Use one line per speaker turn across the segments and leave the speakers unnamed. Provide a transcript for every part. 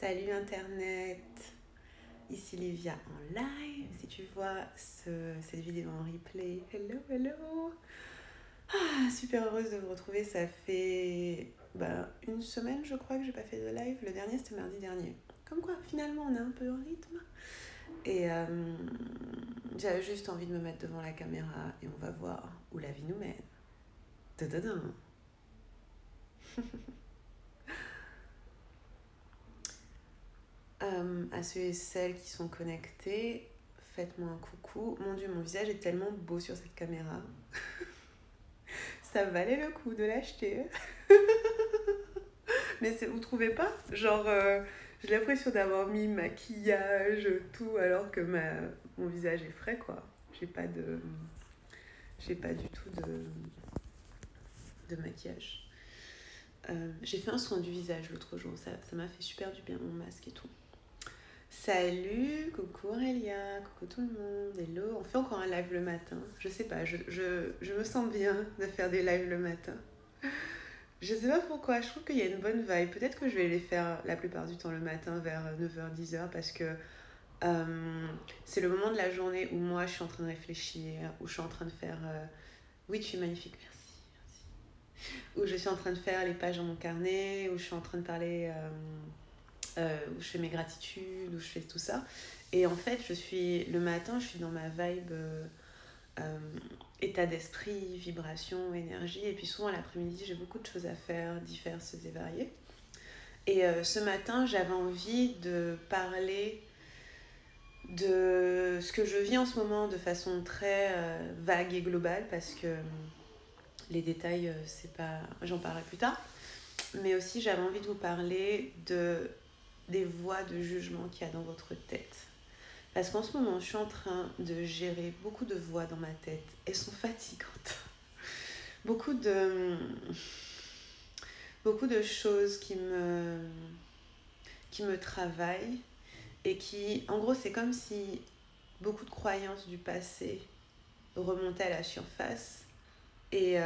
Salut Internet, ici Livia en live. Si tu vois cette vidéo en replay, hello, hello. Super heureuse de vous retrouver. Ça fait une semaine, je crois, que j'ai pas fait de live. Le dernier, c'était mardi dernier. Comme quoi, finalement, on a un peu un rythme. Et j'avais juste envie de me mettre devant la caméra et on va voir où la vie nous mène. Tadadam. À ceux et celles qui sont connectés, faites-moi un coucou. Mon Dieu, mon visage est tellement beau sur cette caméra. Ça valait le coup de l'acheter. Mais vous trouvez pas? Genre, j'ai l'impression d'avoir mis maquillage, tout, alors que mon visage est frais, quoi. J'ai pas du tout de maquillage. J'ai fait un soin du visage l'autre jour. Ça m'a fait super du bien, mon masque et tout. Salut, coucou Aurélia, coucou tout le monde, hello. On fait encore un live le matin. Je sais pas, je me sens bien de faire des lives le matin. Je sais pas pourquoi, je trouve qu'il y a une bonne vibe. Peut-être que je vais les faire la plupart du temps le matin vers 9h-10h parce que c'est le moment de la journée où moi je suis en train de réfléchir, où je suis en train de faire... Oui, tu es magnifique, merci. Où je suis en train de faire les pages dans mon carnet, où je suis en train de parler... où je fais mes gratitudes, où je fais tout ça. Et en fait, le matin, je suis dans ma vibe état d'esprit, vibration, énergie. Et puis souvent l'après-midi, j'ai beaucoup de choses à faire, diverses et variées. Et ce matin, j'avais envie de parler de ce que je vis en ce moment de façon très vague et globale, parce que les détails, c'est pas... j'en parlerai plus tard. Mais aussi, j'avais envie de vous parler des voix de jugement qu'il y a dans votre tête. Parce qu'en ce moment, je suis en train de gérer beaucoup de voix dans ma tête. Elles sont fatigantes. Beaucoup de choses qui me travaillent et qui, en gros, c'est comme si beaucoup de croyances du passé remontaient à la surface. Et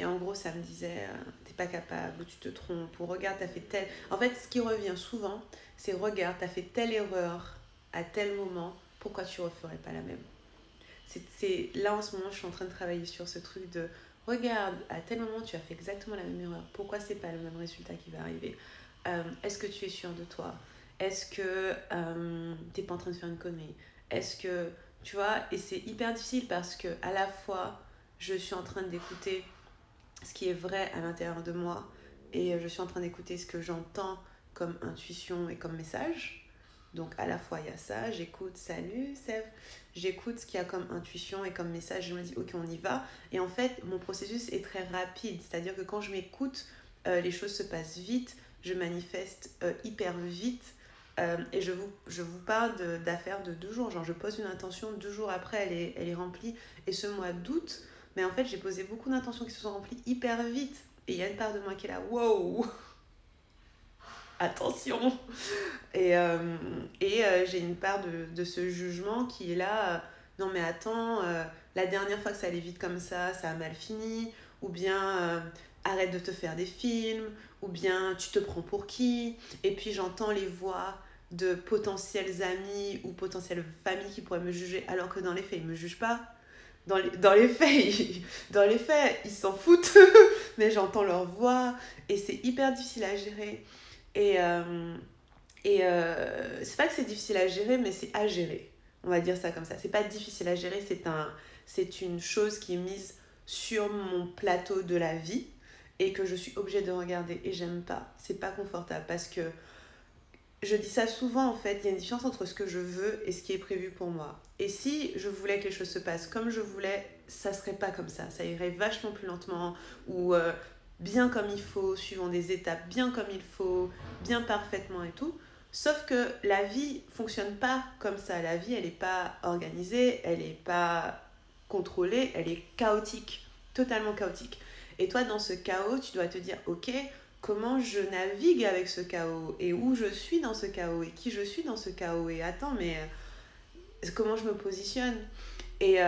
en gros, ça me disait, t'es pas capable, ou tu te trompes, ou regarde, t'as fait tel... En fait, ce qui revient souvent, c'est regarde, t'as fait telle erreur à tel moment, pourquoi tu referais pas la même? Là, en ce moment, je suis en train de travailler sur ce truc de regarde, à tel moment, tu as fait exactement la même erreur, pourquoi c'est pas le même résultat qui va arriver? Est-ce que tu es sûr de toi? Est-ce que t'es pas en train de faire une connerie? Est-ce que... Tu vois, et c'est hyper difficile parce que à la fois, je suis en train d'écouter ce qui est vrai à l'intérieur de moi et je suis en train d'écouter ce que j'entends comme intuition et comme message. Donc à la fois il y a ça, j'écoute, salut Sève, j'écoute ce qu'il y a comme intuition et comme message, je me dis ok on y va. Et en fait mon processus est très rapide, c'est-à-dire que quand je m'écoute, les choses se passent vite, je manifeste hyper vite. Et je vous parle d'affaires de 2 jours, genre je pose une intention, 2 jours après elle est remplie. Et ce mois d'août, mais en fait j'ai posé beaucoup d'intentions qui se sont remplies hyper vite. Et il y a une part de moi qui est là, wow, attention. Et j'ai une part de ce jugement qui est là, non mais attends, la dernière fois que ça allait vite comme ça a mal fini, ou bien arrête de te faire des films, ou bien tu te prends pour qui? Et puis j'entends les voix de potentiels amis ou potentielles familles qui pourraient me juger, alors que dans les faits, ils ne me jugent pas. Dans les faits, ils s'en foutent, mais j'entends leur voix, et c'est hyper difficile à gérer. Et, c'est pas que c'est difficile à gérer, mais c'est à gérer. On va dire ça comme ça. C'est pas difficile à gérer, c'est une chose qui est mise sur mon plateau de la vie et que je suis obligée de regarder et j'aime pas. C'est pas confortable parce que je dis ça souvent en fait, il y a une différence entre ce que je veux et ce qui est prévu pour moi. Et si je voulais que les choses se passent comme je voulais, ça serait pas comme ça. Ça irait vachement plus lentement ou bien comme il faut, suivant des étapes, bien comme il faut, bien parfaitement et tout. Sauf que la vie fonctionne pas comme ça. La vie, elle n'est pas organisée, elle n'est pas contrôlée, elle est chaotique, totalement chaotique. Et toi, dans ce chaos, tu dois te dire, ok, comment je navigue avec ce chaos et où je suis dans ce chaos et qui je suis dans ce chaos et attends, mais comment je me positionne? Et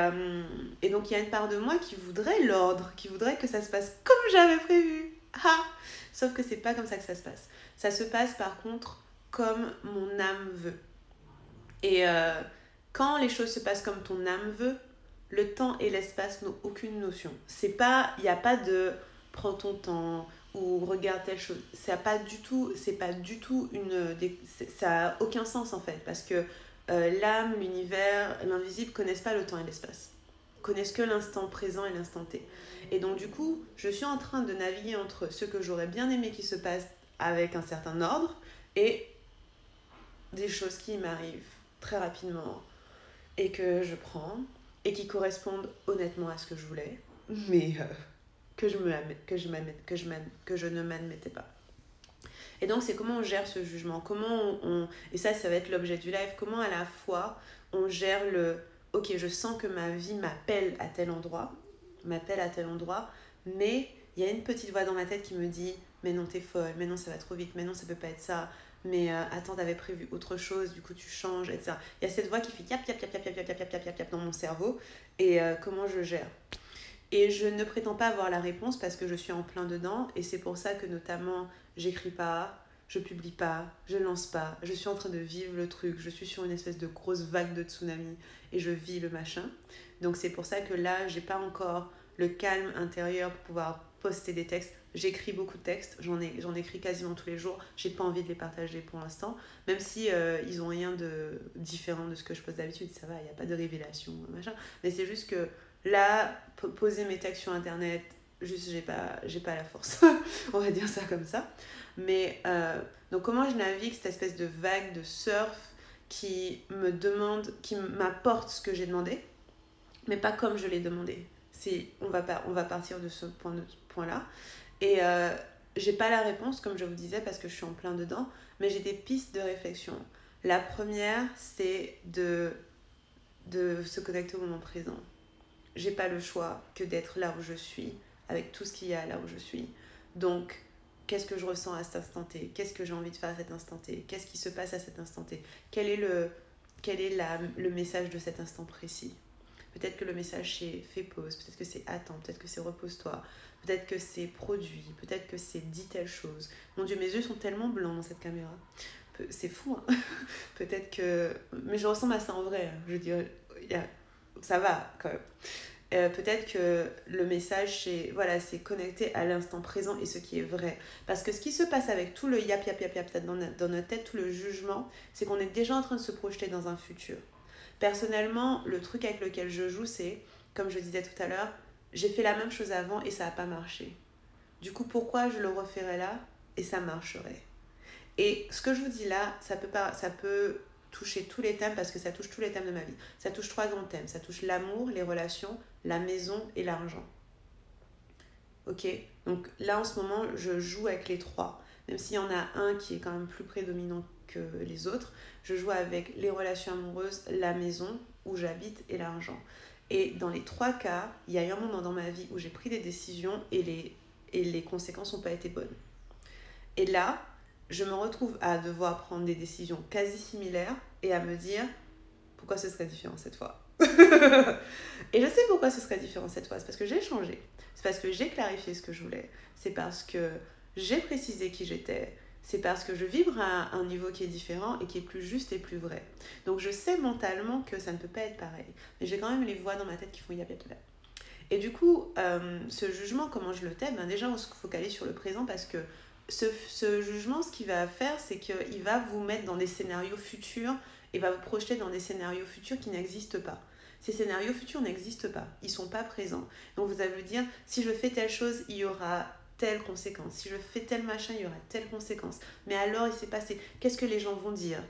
donc il y a une part de moi qui voudrait l'ordre, qui voudrait que ça se passe comme j'avais prévu. Ah, Sauf que c'est pas comme ça que ça se passe. Ça se passe par contre comme mon âme veut. Et quand les choses se passent comme ton âme veut, le temps et l'espace n'ont aucune notion. C'est pas, il n'y a pas de prends ton temps ou regarde telle chose. C'est pas du tout ça a aucun sens en fait, parce que l'âme, l'univers, l'invisible connaissent pas le temps et l'espace. Connaissent que l'instant présent et l'instant T. Et donc du coup, je suis en train de naviguer entre ce que j'aurais bien aimé qui se passe avec un certain ordre et des choses qui m'arrivent très rapidement et que je prends et qui correspondent honnêtement à ce que je voulais, mais que je ne m'admettais pas. Et donc c'est comment on gère ce jugement, et ça va être l'objet du live, comment à la fois on gère ok, je sens que ma vie m'appelle à tel endroit, mais il y a une petite voix dans ma tête qui me dit mais non t'es folle, mais non ça va trop vite, mais non ça peut pas être ça, mais attends t'avais prévu autre chose, du coup tu changes, etc. Il y a cette voix qui fait yap yap yap yap yap yap yap yap yap yap dans mon cerveau, et comment je gère. Et je ne prétends pas avoir la réponse parce que je suis en plein dedans, et c'est pour ça que notamment j'écris pas, je publie pas, je lance pas, je suis en train de vivre le truc, je suis sur une espèce de grosse vague de tsunami et je vis le machin. Donc c'est pour ça que là j'ai pas encore le calme intérieur pour pouvoir poster des textes. J'écris beaucoup de textes, j'en écris quasiment tous les jours, j'ai pas envie de les partager pour l'instant, même si ils ont rien de différent de ce que je poste d'habitude, ça va, il n'y a pas de révélation, machin, mais c'est juste que là, poser mes textes sur internet, juste j'ai pas la force, on va dire ça comme ça. Mais donc comment je navigue cette espèce de vague de surf qui m'apporte ce que j'ai demandé, mais pas comme je l'ai demandé. On va partir de ce point-là. Et j'ai pas la réponse, comme je vous disais, parce que je suis en plein dedans, mais j'ai des pistes de réflexion. La première, c'est de se connecter au moment présent. J'ai pas le choix que d'être là où je suis, avec tout ce qu'il y a là où je suis. Donc, qu'est-ce que je ressens à cet instant T? Qu'est-ce que j'ai envie de faire à cet instant T? Qu'est-ce qui se passe à cet instant T? Quel est le message de cet instant précis? Peut-être que le message c'est fais pause, peut-être que c'est attends, peut-être que c'est repose-toi, peut-être que c'est produit, peut-être que c'est dit telle chose. Mon Dieu, mes yeux sont tellement blancs dans cette caméra. C'est fou, hein. Peut-être que... Mais je ressemble à ça en vrai. Je veux dire, ça va quand même. Peut-être que le message c'est connecté à l'instant présent et ce qui est vrai, parce que ce qui se passe avec tout le yap yap yap yap dans notre tête, tout le jugement, c'est qu'on est déjà en train de se projeter dans un futur. Personnellement, le truc avec lequel je joue, c'est, comme je disais tout à l'heure, j'ai fait la même chose avant et ça n'a pas marché. Du coup, pourquoi je le referais là et ça marcherait? Et ce que je vous dis là, ça peut toucher tous les thèmes, parce que ça touche tous les thèmes de ma vie. Ça touche 3 grands thèmes. Ça touche l'amour, les relations, la maison et l'argent. Ok? Donc là, en ce moment, je joue avec les 3. Même s'il y en a un qui est quand même plus prédominant que les autres, je joue avec les relations amoureuses, la maison où j'habite et l'argent. Et dans les 3 cas, il y a eu un moment dans ma vie où j'ai pris des décisions et les conséquences n'ont pas été bonnes. Et là, je me retrouve à devoir prendre des décisions quasi similaires et à me dire pourquoi ce serait différent cette fois. Et je sais pourquoi ce serait différent cette fois, c'est parce que j'ai changé, c'est parce que j'ai clarifié ce que je voulais, c'est parce que j'ai précisé qui j'étais, c'est parce que je vibre à un niveau qui est différent et qui est plus juste et plus vrai. Donc je sais mentalement que ça ne peut pas être pareil, mais j'ai quand même les voix dans ma tête qui font yap yap yap. Et du coup, ce jugement, comment je le tais? Déjà, on se focalise sur le présent, parce que ce jugement, ce qu'il va faire, c'est qu'il va vous mettre dans des scénarios futurs et va vous projeter dans des scénarios futurs qui n'existent pas. Ces scénarios futurs n'existent pas, ils ne sont pas présents. Donc vous allez vous dire, si je fais telle chose, il y aura telle conséquence. Si je fais tel machin, il y aura telle conséquence. Mais alors, il s'est passé, qu'est-ce que les gens vont dire?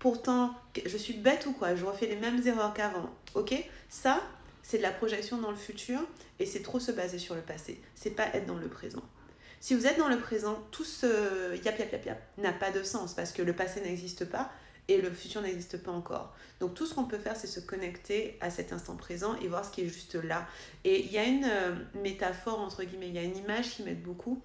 Pourtant, je suis bête ou quoi? Je refais les mêmes erreurs qu'avant. Ok? Ça, c'est de la projection dans le futur et c'est trop se baser sur le passé. C'est pas être dans le présent. Si vous êtes dans le présent, tout ce yap yap yap yap n'a pas de sens, parce que le passé n'existe pas et le futur n'existe pas encore. Donc tout ce qu'on peut faire, c'est se connecter à cet instant présent et voir ce qui est juste là. Et il y a une métaphore, entre guillemets, il y a une image qui m'aide beaucoup,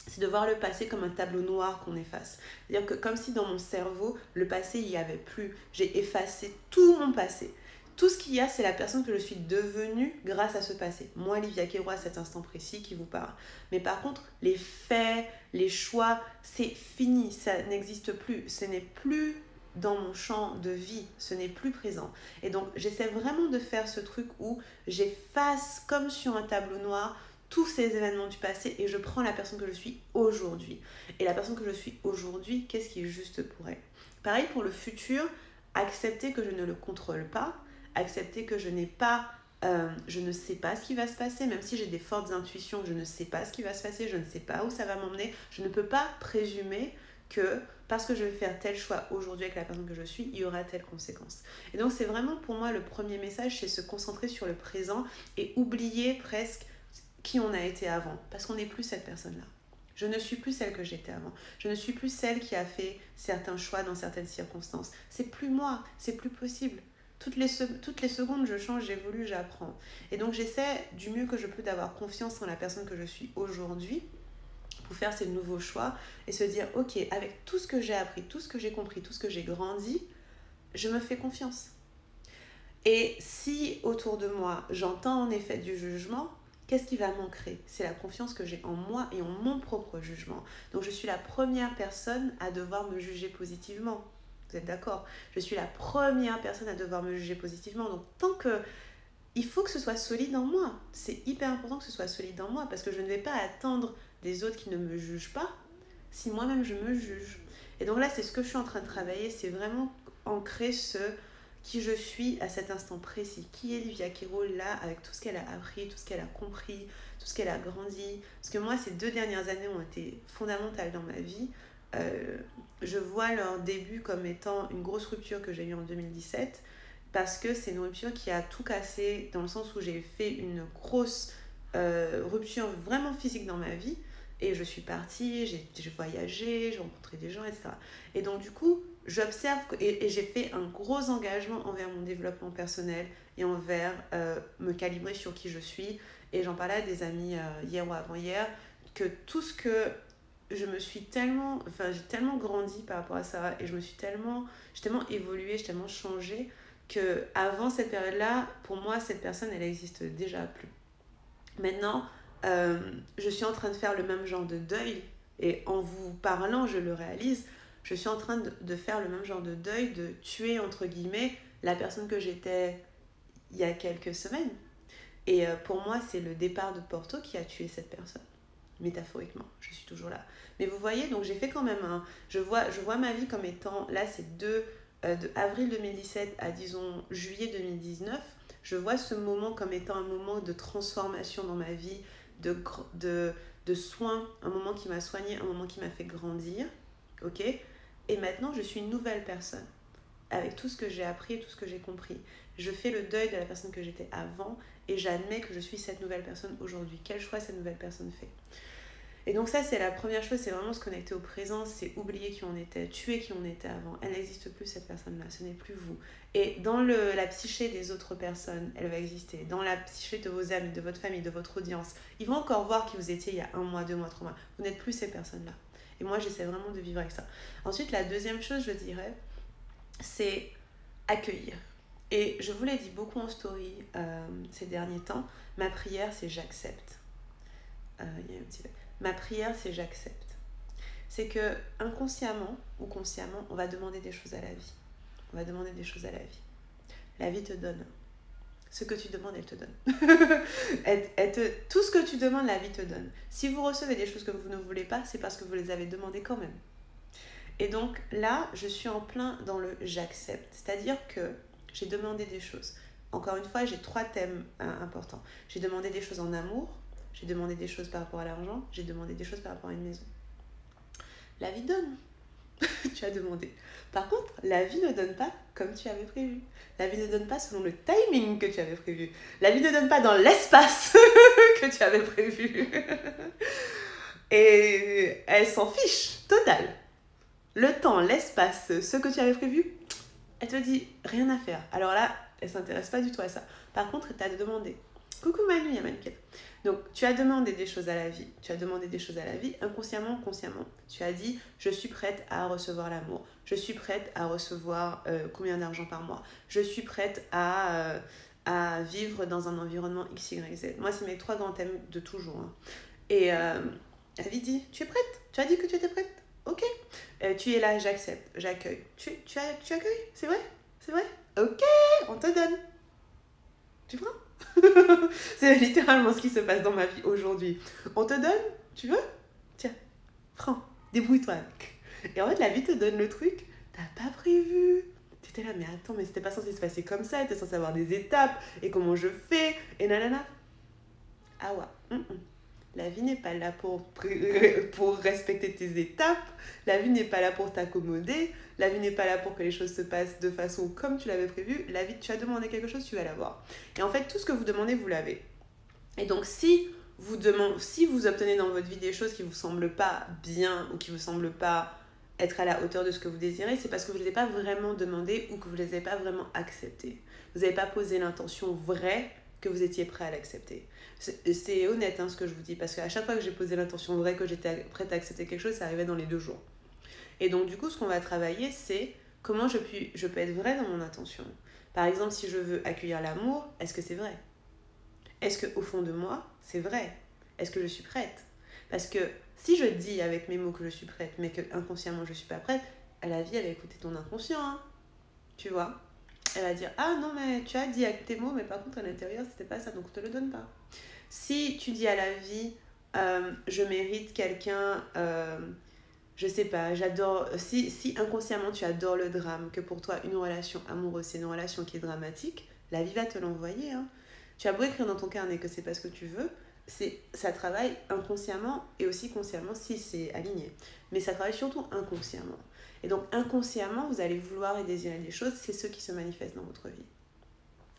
c'est de voir le passé comme un tableau noir qu'on efface. C'est-à-dire que comme si dans mon cerveau, le passé, il n'y avait plus. J'ai effacé tout mon passé. tout ce qu'il y a, c'est la personne que je suis devenue grâce à ce passé. Moi, Livia Queiroz, à cet instant précis qui vous parle. Mais par contre, les faits, les choix, c'est fini, ça n'existe plus. Ce n'est plus dans mon champ de vie, ce n'est plus présent. Et donc, j'essaie vraiment de faire ce truc où j'efface, comme sur un tableau noir, tous ces événements du passé et je prends la personne que je suis aujourd'hui. Et la personne que je suis aujourd'hui, qu'est-ce qui est juste pour elle? Pareil pour le futur, accepter que je ne le contrôle pas, accepter que je n'ai pas, je ne sais pas ce qui va se passer, même si j'ai des fortes intuitions, je ne sais pas ce qui va se passer, je ne sais pas où ça va m'emmener, je ne peux pas présumer que parce que je vais faire tel choix aujourd'hui avec la personne que je suis, il y aura telle conséquence. Et donc c'est vraiment pour moi le premier message, c'est se concentrer sur le présent et oublier presque qui on a été avant, parce qu'on n'est plus cette personne-là. Je ne suis plus celle que j'étais avant. Je ne suis plus celle qui a fait certains choix dans certaines circonstances. C'est plus moi, c'est plus possible. Toutes les secondes, je change, j'évolue, j'apprends. Et donc j'essaie du mieux que je peux d'avoir confiance en la personne que je suis aujourd'hui pour faire ces nouveaux choix et se dire, ok, avec tout ce que j'ai appris, tout ce que j'ai compris, tout ce que j'ai grandi, je me fais confiance. Et si autour de moi, j'entends en effet du jugement, qu'est-ce qui va m'ancrer? C'est la confiance que j'ai en moi et en mon propre jugement. Donc je suis la première personne à devoir me juger positivement. Vous êtes d'accord? Je suis la première personne à devoir me juger positivement. Donc tant que... il faut que ce soit solide en moi. C'est hyper important que ce soit solide en moi parce que je ne vais pas attendre des autres qui ne me jugent pas si moi-même je me juge. Et donc là, c'est ce que je suis en train de travailler. C'est vraiment ancrer ce... qui je suis à cet instant précis. Qui est Livia Queiroz là, avec tout ce qu'elle a appris, tout ce qu'elle a compris, tout ce qu'elle a grandi. Parce que moi, ces 2 dernières années ont été fondamentales dans ma vie. Je vois leur début comme étant une grosse rupture que j'ai eue en 2017 parce que c'est une rupture qui a tout cassé dans le sens où j'ai fait une grosse rupture vraiment physique dans ma vie et je suis partie, j'ai voyagé, j'ai rencontré des gens, etc. Et donc du coup, j'observe et j'ai fait un gros engagement envers mon développement personnel et envers me calibrer sur qui je suis. Et j'en parlais à des amis hier ou avant-hier, que tout ce que je me suis tellement, j'ai tellement grandi par rapport à ça et j'ai tellement évolué, j'ai tellement changé que avant cette période-là, pour moi, cette personne, elle existe déjà plus. Maintenant, je suis en train de faire le même genre de deuil et en vous parlant, je le réalise. Je suis en train de faire le même genre de deuil, de tuer, entre guillemets, la personne que j'étais il y a quelques semaines. Et pour moi, c'est le départ de Porto qui a tué cette personne. Métaphoriquement, je suis toujours là. Mais vous voyez, donc j'ai fait quand même je vois ma vie comme étant, là c'est de avril 2017 à disons juillet 2019, je vois ce moment comme étant un moment de transformation dans ma vie, de soins, un moment qui m'a soigné, un moment qui m'a fait grandir, ok? Et maintenant je suis une nouvelle personne, avec tout ce que j'ai appris et tout ce que j'ai compris. Je fais le deuil de la personne que j'étais avant et j'admets que je suis cette nouvelle personne aujourd'hui. Quel choix cette nouvelle personne fait? Et donc ça, c'est la première chose, c'est vraiment se connecter au présent, c'est oublier qui on était, tuer qui on était avant. Elle n'existe plus, cette personne-là, ce n'est plus vous. Et dans la psyché des autres personnes, elle va exister. Dans la psyché de vos amis, de votre famille, de votre audience, ils vont encore voir qui vous étiez il y a 1 mois, 2 mois, 3 mois. Vous n'êtes plus ces personnes-là. Et moi, j'essaie vraiment de vivre avec ça. Ensuite, la deuxième chose, je dirais, c'est accueillir. Et je vous l'ai dit beaucoup en story ces derniers temps, ma prière, c'est j'accepte. Il y a un petit peu... Ma prière, c'est j'accepte. C'est que inconsciemment ou consciemment, on va demander des choses à la vie. On va demander des choses à la vie. La vie te donne. Ce que tu demandes, elle te donne. Tout ce que tu demandes, la vie te donne. Si vous recevez des choses que vous ne voulez pas, c'est parce que vous les avez demandées quand même. Et donc là, je suis en plein dans le j'accepte. C'est-à-dire que j'ai demandé des choses. Encore une fois, j'ai 3 thèmes importants. J'ai demandé des choses en amour. J'ai demandé des choses par rapport à l'argent, j'ai demandé des choses par rapport à une maison. La vie donne. Tu as demandé. Par contre, la vie ne donne pas comme tu avais prévu. La vie ne donne pas selon le timing que tu avais prévu. La vie ne donne pas dans l'espace que tu avais prévu. Et elle s'en fiche, total. Le temps, l'espace, ce que tu avais prévu, elle te dit rien à faire. Alors là, elle ne s'intéresse pas du tout à ça. Par contre, tu as demandé. Coucou Manu, Yamankel. Donc, tu as demandé des choses à la vie. Tu as demandé des choses à la vie, inconsciemment, consciemment. Tu as dit, je suis prête à recevoir l'amour. Je suis prête à recevoir combien d'argent par mois. Je suis prête à vivre dans un environnement X, Y, Z. Moi, c'est mes 3 grands thèmes de toujours. Hein. Et la vie dit, tu es prête? Tu as dit que tu étais prête? Ok. Tu es là, j'accepte, j'accueille. Tu accueilles? C'est vrai? C'est vrai? Ok, on te donne. Tu prends? C'est littéralement ce qui se passe dans ma vie aujourd'hui. On te donne, tu veux? Tiens, prends, débrouille-toi avec. Et en fait, la vie te donne le truc, t'as pas prévu. Tu étais là, mais attends, mais c'était pas censé se passer comme ça, t'es censé avoir des étapes, et comment je fais, et nanana. Ah ouais, La vie n'est pas là pour respecter tes étapes, la vie n'est pas là pour t'accommoder, la vie n'est pas là pour que les choses se passent de façon comme tu l'avais prévu. La vie, tu as demandé quelque chose, tu vas l'avoir. Et en fait, tout ce que vous demandez, vous l'avez. Et donc, si vous obtenez dans votre vie des choses qui ne vous semblent pas bien ou qui ne vous semblent pas être à la hauteur de ce que vous désirez, c'est parce que vous ne les avez pas vraiment demandées ou que vous ne les avez pas vraiment acceptées. Vous n'avez pas posé l'intention vraie que vous étiez prêt à l'accepter. C'est honnête ce que je vous dis, parce qu'à chaque fois que j'ai posé l'intention vraie que j'étais prête à accepter quelque chose, ça arrivait dans les 2 jours. Et donc du coup, ce qu'on va travailler, c'est comment je peux être vraie dans mon intention. Par exemple, si je veux accueillir l'amour, est-ce que c'est vrai? Est-ce qu'au fond de moi, c'est vrai? Est-ce que je suis prête? Parce que si je dis avec mes mots que je suis prête, mais que inconsciemment je suis pas prête, la vie, elle va écouter ton inconscient, hein, tu vois. Elle va dire, ah non, mais tu as dit avec tes mots, mais par contre à l'intérieur, c'était pas ça, donc on te le donne pas. Si tu dis à la vie, je mérite quelqu'un, je sais pas, j'adore, si inconsciemment tu adores le drame, que pour toi une relation amoureuse c'est une relation qui est dramatique, la vie va te l'envoyer. Hein. Tu as beau écrire dans ton carnet que c'est pas ce que tu veux, ça travaille inconsciemment et aussi consciemment si c'est aligné. Mais ça travaille surtout inconsciemment. Et donc inconsciemment, vous allez vouloir et désirer des choses, c'est ce qui se manifeste dans votre vie.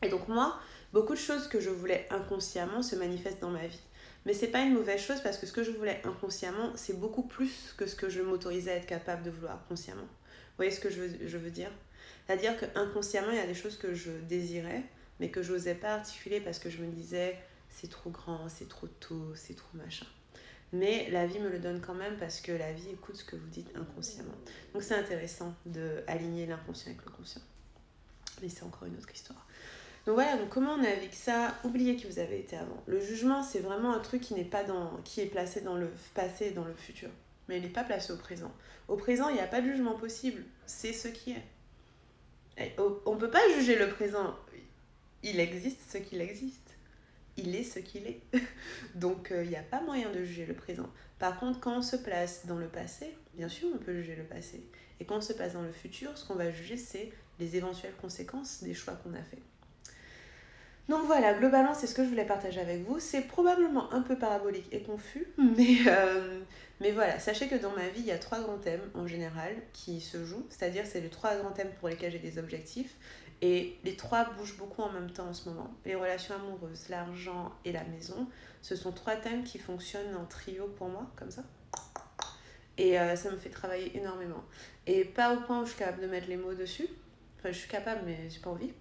Et donc moi, beaucoup de choses que je voulais inconsciemment se manifestent dans ma vie. Mais c'est pas une mauvaise chose parce que ce que je voulais inconsciemment, c'est beaucoup plus que ce que je m'autorisais à être capable de vouloir consciemment. Vous voyez ce que je veux dire? C'est-à-dire qu'inconsciemment, il y a des choses que je désirais, mais que je n'osais pas articuler parce que je me disais c'est trop grand, c'est trop tôt, c'est trop machin. Mais la vie me le donne quand même parce que la vie écoute ce que vous dites inconsciemment. Donc c'est intéressant d'aligner l'inconscient avec le conscient. Mais c'est encore une autre histoire. Donc voilà, donc comment on navigue ça? Oubliez qui vous avez été avant. Le jugement, c'est vraiment un truc qui est placé dans le passé et dans le futur. Mais il n'est pas placé au présent. Au présent, il n'y a pas de jugement possible. C'est ce qui est. On ne peut pas juger le présent. Il existe ce qu'il existe. Il est ce qu'il est. Donc, il n'y a pas moyen de juger le présent. Par contre, quand on se place dans le passé, bien sûr, on peut juger le passé. Et quand on se place dans le futur, ce qu'on va juger, c'est les éventuelles conséquences des choix qu'on a faits. Donc voilà, globalement, c'est ce que je voulais partager avec vous. C'est probablement un peu parabolique et confus, mais voilà, sachez que dans ma vie, il y a 3 grands thèmes en général qui se jouent. C'est-à-dire, c'est les 3 grands thèmes pour lesquels j'ai des objectifs. Et les 3 bougent beaucoup en même temps en ce moment. Les relations amoureuses, l'argent et la maison, ce sont 3 thèmes qui fonctionnent en trio pour moi, comme ça. Et ça me fait travailler énormément. Et pas au point où je suis capable de mettre les mots dessus. Enfin, je suis capable, mais j'ai pas envie.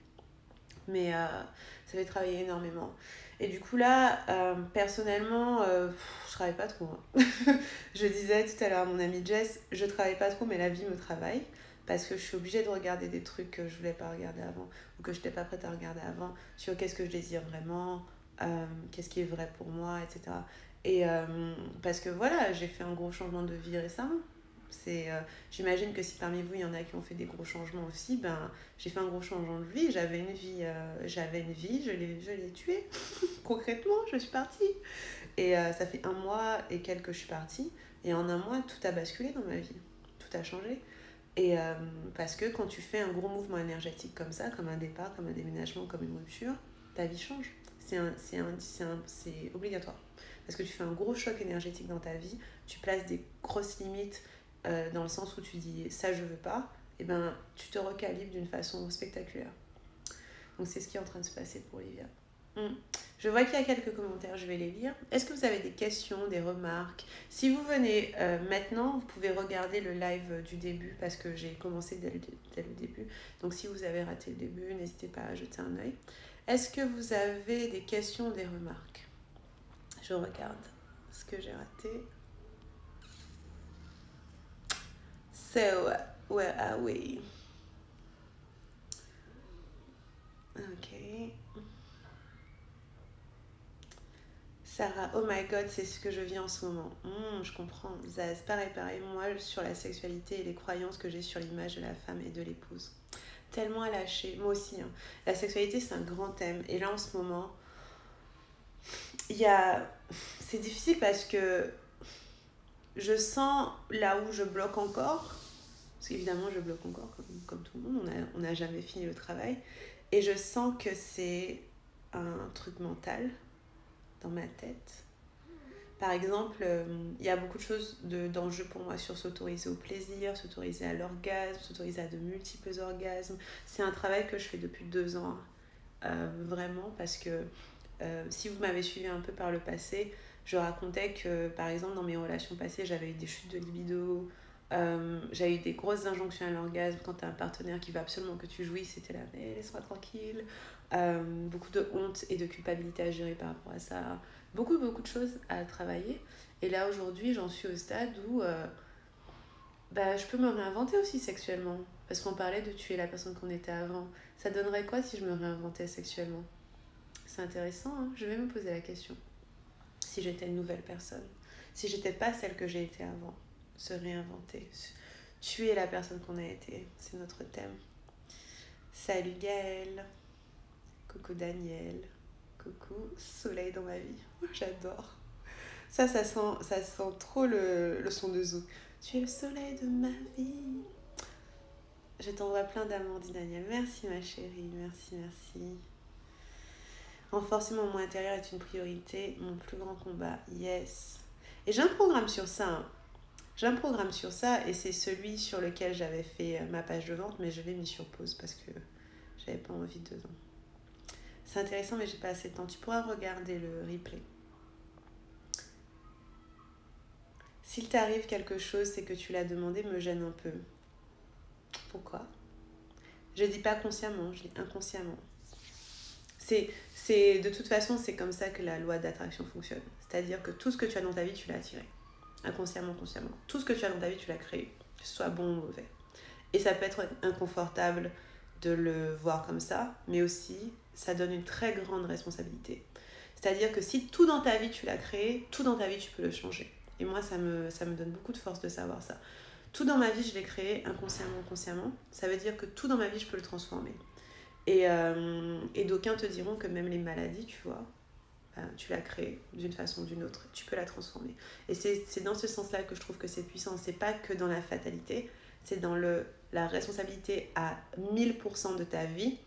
Mais ça fait travailler énormément. Et du coup là, personnellement, je travaille pas trop. Hein. Je disais tout à l'heure à mon amie Jess, je travaille pas trop, mais la vie me travaille. Parce que je suis obligée de regarder des trucs que je voulais pas regarder avant, ou que je n'étais pas prête à regarder avant, sur qu'est-ce que je désire vraiment, qu'est-ce qui est vrai pour moi, etc. Et parce que voilà, j'ai fait un gros changement de vie récemment. J'imagine que si parmi vous il y en a qui ont fait des gros changements aussi, j'ai fait un gros changement de vie. J'avais une vie, je l'ai tuée. Concrètement, je suis partie. Et ça fait 1 mois et quelques que je suis partie. Et en 1 mois, tout a basculé dans ma vie. Tout a changé. Et parce que quand tu fais un gros mouvement énergétique comme ça, comme un départ, comme un déménagement, comme une rupture, ta vie change. C'est obligatoire. Parce que tu fais un gros choc énergétique dans ta vie, tu places des grosses limites dans le sens où tu dis ça je veux pas, et tu te recalibres d'une façon spectaculaire. Donc c'est ce qui est en train de se passer pour Olivia. Je vois qu'il y a quelques commentaires, je vais les lire. Est-ce que vous avez des questions, des remarques? Si vous venez maintenant, vous pouvez regarder le live du début parce que j'ai commencé dès le début. Donc si vous avez raté le début, n'hésitez pas à jeter un œil. Est-ce que vous avez des questions, des remarques? Je regarde ce que j'ai raté. So, where are we? Ok. Sarah, oh my god, c'est ce que je vis en ce moment. Je comprends. Zaz, pareil, moi, sur la sexualité et les croyances que j'ai sur l'image de la femme et de l'épouse. Tellement à lâcher. Moi aussi. Hein. La sexualité, c'est un grand thème. Et là, en ce moment, c'est difficile parce que je sens là où je bloque encore. Parce qu'évidemment, je bloque encore, comme tout le monde. On n'a jamais fini le travail. Et je sens que c'est un truc mental dans ma tête. Par exemple, il y a beaucoup de choses d'enjeux pour moi sur s'autoriser au plaisir, s'autoriser à l'orgasme, s'autoriser à de multiples orgasmes. C'est un travail que je fais depuis 2 ans, vraiment, parce que si vous m'avez suivi un peu par le passé, je racontais que, par exemple, dans mes relations passées, j'avais eu des chutes de libido, j'avais eu des grosses injonctions à l'orgasme. Quand tu as un partenaire qui veut absolument que tu jouisses, c'était là, mais laisse-moi tranquille. Beaucoup de honte et de culpabilité à gérer par rapport à ça. Beaucoup de choses à travailler. Et là, aujourd'hui, j'en suis au stade où je peux me réinventer aussi sexuellement. Parce qu'on parlait de tuer la personne qu'on était avant. Ça donnerait quoi si je me réinventais sexuellement? C'est intéressant, hein. Je vais me poser la question. Si j'étais une nouvelle personne. Si j'étais pas celle que j'ai été avant. Se réinventer. Tuer la personne qu'on a été. C'est notre thème. Salut Gaëlle. Coucou Daniel. Coucou Soleil dans ma vie. J'adore. Ça sent trop le son de Zou. Tu es le soleil de ma vie. Je t'envoie plein d'amour, dit Daniel. Merci ma chérie. Merci. Renforcer mon moi intérieur est une priorité. Mon plus grand combat. Yes. Et j'ai un programme sur ça. Hein. J'ai un programme sur ça et c'est celui sur lequel j'avais fait ma page de vente, mais je l'ai mis sur pause parce que j'avais pas envie dedans. C'est intéressant, mais j'ai pas assez de temps. Tu pourras regarder le replay. S'il t'arrive quelque chose, c'est que tu l'as demandé, me gêne un peu. Pourquoi? Je dis pas consciemment, je dis inconsciemment. De toute façon, c'est comme ça que la loi d'attraction fonctionne. C'est-à-dire que tout ce que tu as dans ta vie, tu l'as attiré. Inconsciemment, consciemment. Tout ce que tu as dans ta vie, tu l'as créé. Que ce soit bon ou mauvais. Et ça peut être inconfortable de le voir comme ça, mais aussi, ça donne une très grande responsabilité. C'est-à-dire que si tout dans ta vie, tu l'as créé, tout dans ta vie, tu peux le changer. Et moi, ça me donne beaucoup de force de savoir ça. Tout dans ma vie, je l'ai créé inconsciemment, consciemment. Ça veut dire que tout dans ma vie, je peux le transformer. Et d'aucuns te diront que même les maladies, tu vois, tu l'as créée d'une façon ou d'une autre. Tu peux la transformer. Et c'est dans ce sens-là que je trouve que c'est puissant. C'est pas que dans la fatalité, c'est dans la responsabilité à 1000% de ta vie.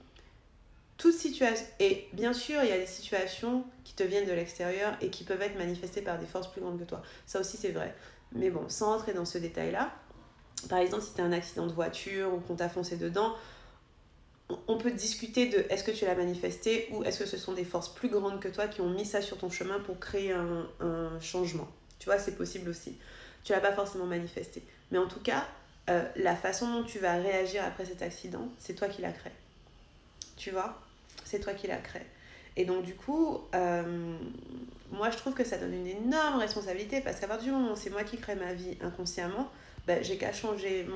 Toute situation, et bien sûr, il y a des situations qui te viennent de l'extérieur et qui peuvent être manifestées par des forces plus grandes que toi. Ça aussi, c'est vrai. Mais bon, sans rentrer dans ce détail-là, par exemple, si tu as un accident de voiture ou qu'on t'a foncé dedans, on peut discuter de est-ce que tu l'as manifesté ou est-ce que ce sont des forces plus grandes que toi qui ont mis ça sur ton chemin pour créer un changement. Tu vois, c'est possible aussi. Tu l'as pas forcément manifesté. Mais en tout cas, la façon dont tu vas réagir après cet accident, c'est toi qui l'as créé. Tu vois? C'est toi qui l'as créé. Et donc du coup, moi je trouve que ça donne une énorme responsabilité parce qu'à partir du moment où c'est moi qui crée ma vie inconsciemment, j'ai qu'à changer,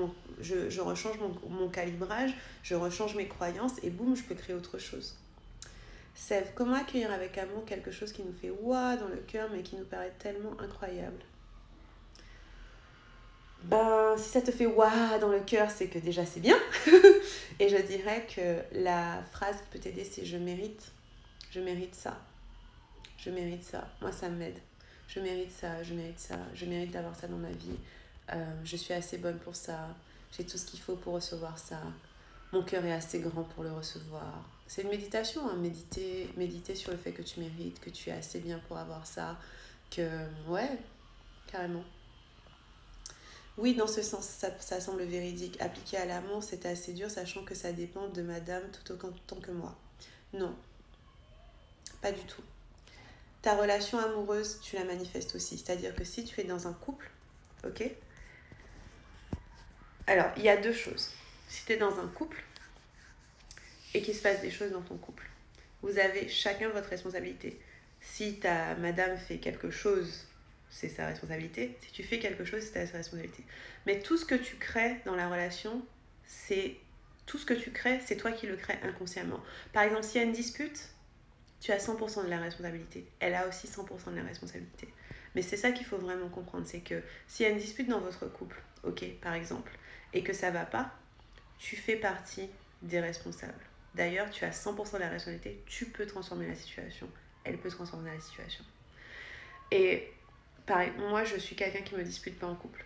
je rechange mon calibrage, je rechange mes croyances et boum, je peux créer autre chose. Sève, comment accueillir avec amour quelque chose qui nous fait ouah dans le cœur mais qui nous paraît tellement incroyable? Si ça te fait ouah dans le cœur, c'est que déjà c'est bien. Et je dirais que la phrase qui peut t'aider, c'est je mérite ça. Je mérite ça. Moi, ça m'aide. Je mérite ça. Je mérite d'avoir ça dans ma vie. Je suis assez bonne pour ça. J'ai tout ce qu'il faut pour recevoir ça. Mon cœur est assez grand pour le recevoir. C'est une méditation, hein. Méditer sur le fait que tu mérites, que tu es assez bien pour avoir ça. Ouais, carrément. Oui, dans ce sens, ça semble véridique. Appliqué à l'amour, c'est assez dur, sachant que ça dépend de madame tout autant que moi. Non, pas du tout. Ta relation amoureuse, tu la manifestes aussi. C'est-à-dire que si tu es dans un couple, ok? Alors, il y a 2 choses. Si tu es dans un couple et qu'il se passe des choses dans ton couple, Vous avez chacun votre responsabilité. Si ta madame fait quelque chose, c'est sa responsabilité. Si tu fais quelque chose, c'est ta responsabilité. Mais tout ce que tu crées dans la relation, c'est toi qui le crées inconsciemment. Par exemple, s'il y a une dispute, tu as 100% de la responsabilité. Elle a aussi 100% de la responsabilité. Mais c'est ça qu'il faut vraiment comprendre, c'est que s'il y a une dispute dans votre couple, ok, par exemple, et que ça va pas, tu fais partie des responsables. D'ailleurs, tu as 100% de la responsabilité, tu peux transformer la situation. Elle peut transformer la situation. Et pareil, moi je suis quelqu'un qui ne me dispute pas en couple.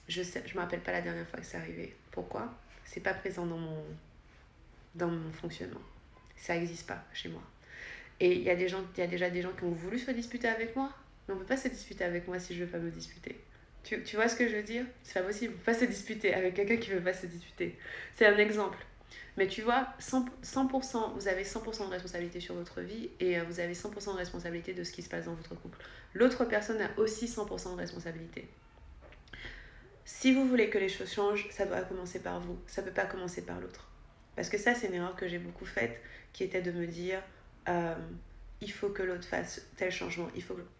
Je me rappelle pas la dernière fois que c'est arrivé. Pourquoi ? C'est pas présent dans mon fonctionnement. Ça n'existe pas chez moi. Et il y a déjà des gens qui ont voulu se disputer avec moi. Mais on ne peut pas se disputer avec moi si je ne veux pas me disputer. Tu vois ce que je veux dire ? C'est pas possible. On ne peut pas se disputer avec quelqu'un qui ne veut pas se disputer. C'est un exemple. Mais tu vois, 100%, vous avez 100% de responsabilité sur votre vie et vous avez 100% de responsabilité de ce qui se passe dans votre couple. L'autre personne a aussi 100% de responsabilité. Si vous voulez que les choses changent, ça doit commencer par vous. Ça ne peut pas commencer par l'autre. Parce que ça, c'est une erreur que j'ai beaucoup faite, qui était de me dire il faut que l'autre fasse tel changement.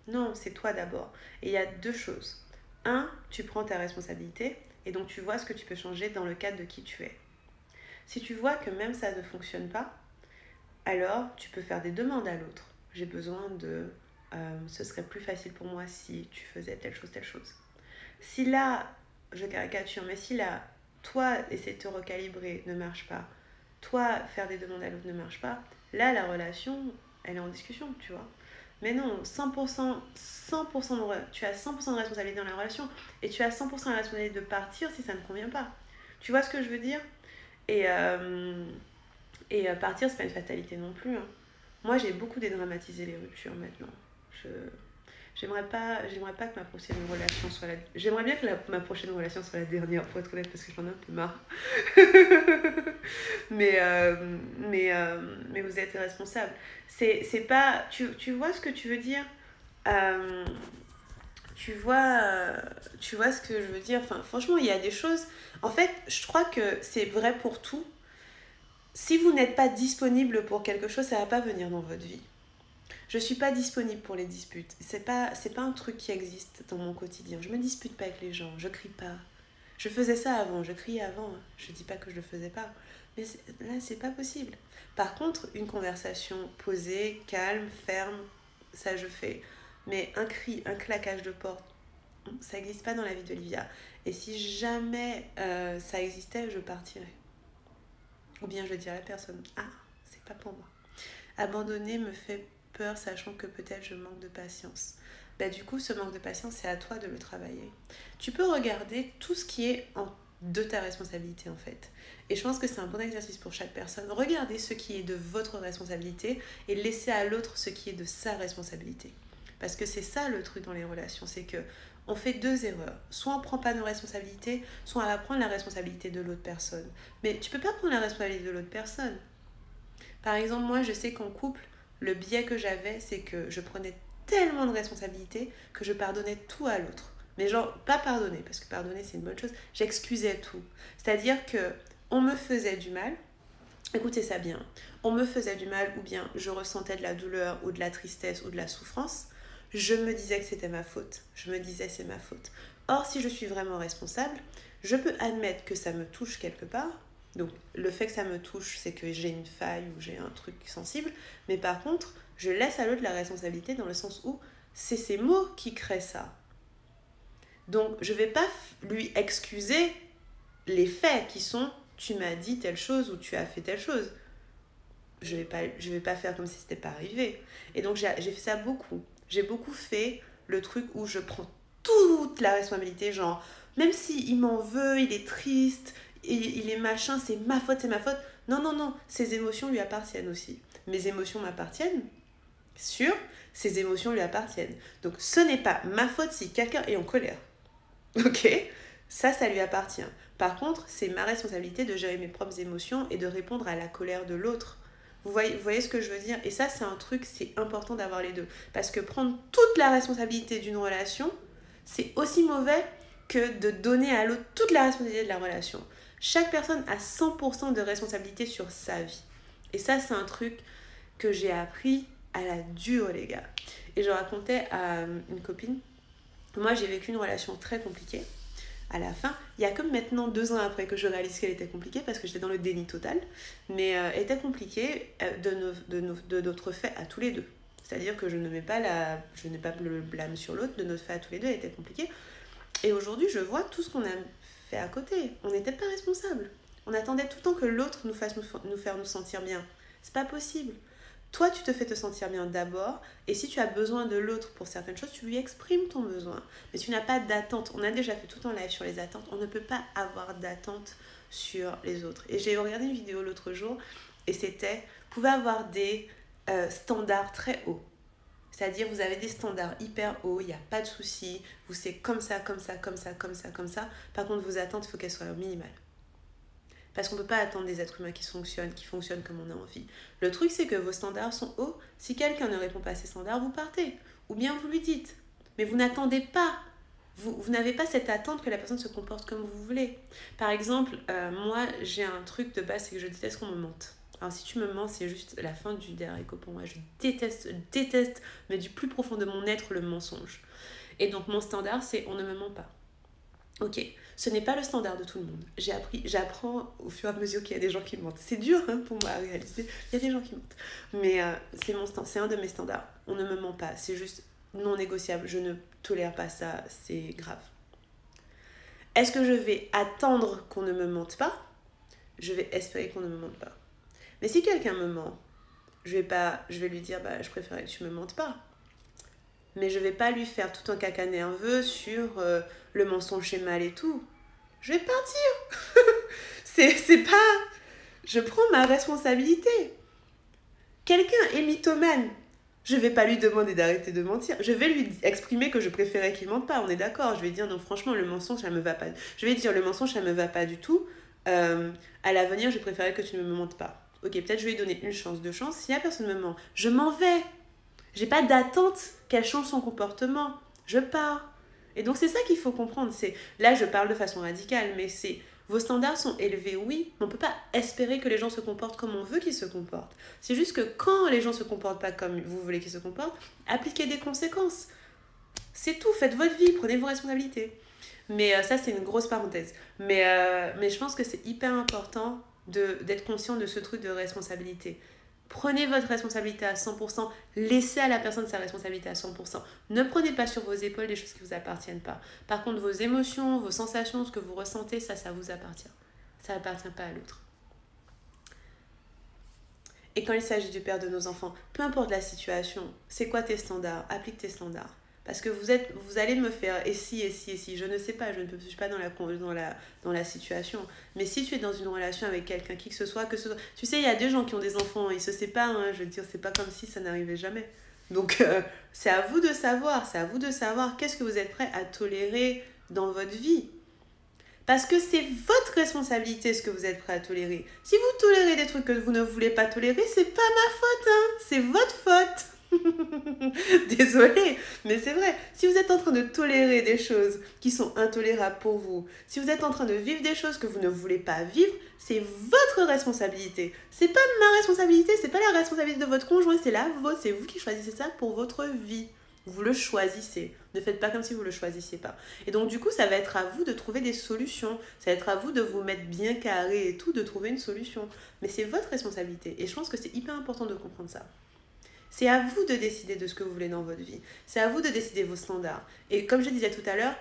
Non, c'est toi d'abord. Et il y a deux choses. Un, tu prends ta responsabilité et donc tu vois ce que tu peux changer dans le cadre de qui tu es. Si tu vois que même ça ne fonctionne pas, alors tu peux faire des demandes à l'autre. J'ai besoin de... ce serait plus facile pour moi si tu faisais telle chose. Si là, je caricature, mais si là, toi, essayer de te recalibrer ne marche pas, toi, faire des demandes à l'autre ne marche pas, là, la relation, elle est en discussion, tu vois. Mais non, 100% tu as 100% de responsabilité dans la relation et tu as 100% de responsabilité de partir si ça ne convient pas. Tu vois ce que je veux dire ? Et partir, c'est pas une fatalité non plus. Hein. Moi, j'ai beaucoup dédramatisé les ruptures maintenant. J'aimerais pas que ma prochaine relation soit J'aimerais bien que ma prochaine relation soit la dernière, pour être honnête, parce que j'en ai un peu marre. mais vous êtes responsable. C'est pas... Tu vois ce que tu veux dire tu vois ce que je veux dire. Enfin, franchement, il y a des choses... En fait, je crois que c'est vrai pour tout. Si vous n'êtes pas disponible pour quelque chose, ça ne va pas venir dans votre vie. Je ne suis pas disponible pour les disputes. C'est pas un truc qui existe dans mon quotidien. Je ne me dispute pas avec les gens, je crie pas. Je faisais ça avant, je criais avant. Je ne dis pas que je le faisais pas. Mais là, c'est pas possible. Par contre, une conversation posée, calme, ferme, ça je fais. Mais un cri, un claquage de porte, ça n'existe pas dans la vie d'Olivia. Et si jamais ça existait, je partirais. Ou bien je dirais à la personne, c'est pas pour moi. Abandonner me fait peur, sachant que peut-être je manque de patience. Du coup, ce manque de patience, c'est à toi de le travailler. Tu peux regarder tout ce qui est de ta responsabilité en fait. Et je pense que c'est un bon exercice pour chaque personne. Regardez ce qui est de votre responsabilité et laissez à l'autre ce qui est de sa responsabilité. Parce que c'est ça le truc dans les relations, c'est que on fait deux erreurs. Soit on ne prend pas nos responsabilités, soit on va prendre la responsabilité de l'autre personne. Mais tu ne peux pas prendre la responsabilité de l'autre personne. Par exemple, moi, je sais qu'en couple, le biais que j'avais, c'est que je prenais tellement de responsabilités que je pardonnais tout à l'autre. Mais genre, pas pardonner, parce que pardonner, c'est une bonne chose. J'excusais tout. C'est-à-dire que on me faisait du mal. Écoutez ça bien. On me faisait du mal ou bien je ressentais de la douleur ou de la tristesse ou de la souffrance. Je me disais que c'était ma faute. Je me disais c'est ma faute. Or, si je suis vraiment responsable, je peux admettre que ça me touche quelque part. Donc, le fait que ça me touche, c'est que j'ai une faille ou j'ai un truc sensible. Mais par contre, je laisse à l'autre la responsabilité dans le sens où c'est ses mots qui créent ça. Donc, je ne vais pas lui excuser les faits qui sont tu m'as dit telle chose ou tu as fait telle chose. Je vais pas faire comme si c'était pas arrivé. Et donc, j'ai fait ça beaucoup. J'ai beaucoup fait le truc où je prends toute la responsabilité, genre, même s'il m'en veut, il est triste, il est machin, c'est ma faute. Non, ses émotions lui appartiennent aussi. Mes émotions m'appartiennent, sûr, ses émotions lui appartiennent. Donc, ce n'est pas ma faute si quelqu'un est en colère. Ok ? Ça lui appartient. Par contre, c'est ma responsabilité de gérer mes propres émotions et de répondre à la colère de l'autre. Vous voyez ce que je veux dire ? Et ça, c'est un truc, c'est important d'avoir les deux. Parce que prendre toute la responsabilité d'une relation, c'est aussi mauvais que de donner à l'autre toute la responsabilité de la relation. Chaque personne a 100% de responsabilité sur sa vie. Et ça, c'est un truc... que j'ai appris à la dure, les gars. Et je racontais à une copine, moi j'ai vécu une relation très compliquée. À la fin, il y a comme maintenant 2 ans après que je réalise qu'elle était compliquée parce que j'étais dans le déni total, mais elle était compliquée de notre fait à tous les deux. C'est-à-dire que je ne n'ai pas le blâme sur l'autre, de notre fait à tous les deux, elle était compliquée. Et aujourd'hui, je vois tout ce qu'on a fait à côté. On n'était pas responsable. On attendait tout le temps que l'autre nous fasse nous faire nous sentir bien. C'est pas possible. Toi, tu te fais te sentir bien d'abord, et si tu as besoin de l'autre pour certaines choses, tu lui exprimes ton besoin. Mais tu n'as pas d'attente. On a déjà fait tout un live sur les attentes. On ne peut pas avoir d'attente sur les autres. Et j'ai regardé une vidéo l'autre jour, et c'était, vous pouvez avoir des standards très hauts. C'est-à-dire, vous avez des standards hyper hauts, il n'y a pas de souci, vous c'est comme ça, comme ça, comme ça, comme ça, comme ça. Par contre, vos attentes, il faut qu'elles soient minimales. Parce qu'on ne peut pas attendre des êtres humains qui fonctionnent comme on a envie. Le truc, c'est que vos standards sont hauts. Si quelqu'un ne répond pas à ces standards, vous partez. Ou bien vous lui dites. Mais vous n'attendez pas. Vous n'avez pas cette attente que la personne se comporte comme vous voulez. Par exemple, moi, j'ai un truc de base, c'est que je déteste qu'on me mente. Alors si tu me mens, c'est juste la fin du dernier pour moi. Je déteste, mais du plus profond de mon être, le mensonge. Et donc mon standard, c'est on ne me ment pas. Ok, ce n'est pas le standard de tout le monde. J'apprends au fur et à mesure qu'il y a des gens qui mentent. C'est dur pour moi à réaliser. Il y a des gens qui mentent. Mais c'est un de mes standards. On ne me ment pas. C'est juste non négociable. Je ne tolère pas ça. C'est grave. Est-ce que je vais attendre qu'on ne me mente pas? Je vais espérer qu'on ne me mente pas. Mais si quelqu'un me ment, je vais lui dire je préférerais que tu me mentes pas. Mais je vais pas lui faire tout un caca nerveux sur le mensonge chez mal et tout. Je vais partir. c'est pas... Je prends ma responsabilité. Quelqu'un est mythomane. Je vais pas lui demander d'arrêter de mentir. Je vais lui exprimer que je préférais qu'il mente pas. On est d'accord. Je vais dire non, franchement, le mensonge, ça me va pas. Je vais dire le mensonge, ça me va pas du tout. À l'avenir, je préférais que tu ne me mentes pas. Ok, peut-être je vais lui donner une chance, 2 chances. Si la personne me ment, je m'en vais. J'ai pas d'attente qu'elle change son comportement. Je pars. Et donc c'est ça qu'il faut comprendre. Là, je parle de façon radicale, mais vos standards sont élevés, oui, mais on ne peut pas espérer que les gens se comportent comme on veut qu'ils se comportent. C'est juste que quand les gens ne se comportent pas comme vous voulez qu'ils se comportent, appliquez des conséquences. C'est tout, faites votre vie, prenez vos responsabilités. Mais ça, c'est une grosse parenthèse. Mais je pense que c'est hyper important d'être conscient de ce truc de responsabilité. Prenez votre responsabilité à 100%, laissez à la personne sa responsabilité à 100%. Ne prenez pas sur vos épaules des choses qui ne vous appartiennent pas. Par contre, vos émotions, vos sensations, ce que vous ressentez, ça vous appartient. Ça n'appartient pas à l'autre. Et quand il s'agit du père de nos enfants, peu importe la situation, c'est quoi tes standards? Applique tes standards. Parce que vous allez me faire et si, je ne sais pas, je ne suis pas dans la situation. Mais si tu es dans une relation avec quelqu'un, qui que ce soit, tu sais, il y a des gens qui ont des enfants, ils se séparent, je veux dire, c'est pas comme si ça n'arrivait jamais. Donc, c'est à vous de savoir qu'est-ce que vous êtes prêt à tolérer dans votre vie. Parce que c'est votre responsabilité ce que vous êtes prêt à tolérer. Si vous tolérez des trucs que vous ne voulez pas tolérer, c'est pas ma faute, c'est votre faute. Désolée, mais c'est vrai. Si vous êtes en train de tolérer des choses qui sont intolérables pour vous, si vous êtes en train de vivre des choses que vous ne voulez pas vivre, c'est votre responsabilité. C'est pas ma responsabilité, c'est pas la responsabilité de votre conjoint, c'est la vôtre. C'est vous qui choisissez ça pour votre vie. Vous le choisissez. Ne faites pas comme si vous le choisissiez pas. Et donc du coup, ça va être à vous de trouver des solutions. Ça va être à vous de vous mettre bien carré et tout, de trouver une solution. Mais c'est votre responsabilité. Et je pense que c'est hyper important de comprendre ça. C'est à vous de décider de ce que vous voulez dans votre vie. C'est à vous de décider vos standards. Et comme je disais tout à l'heure,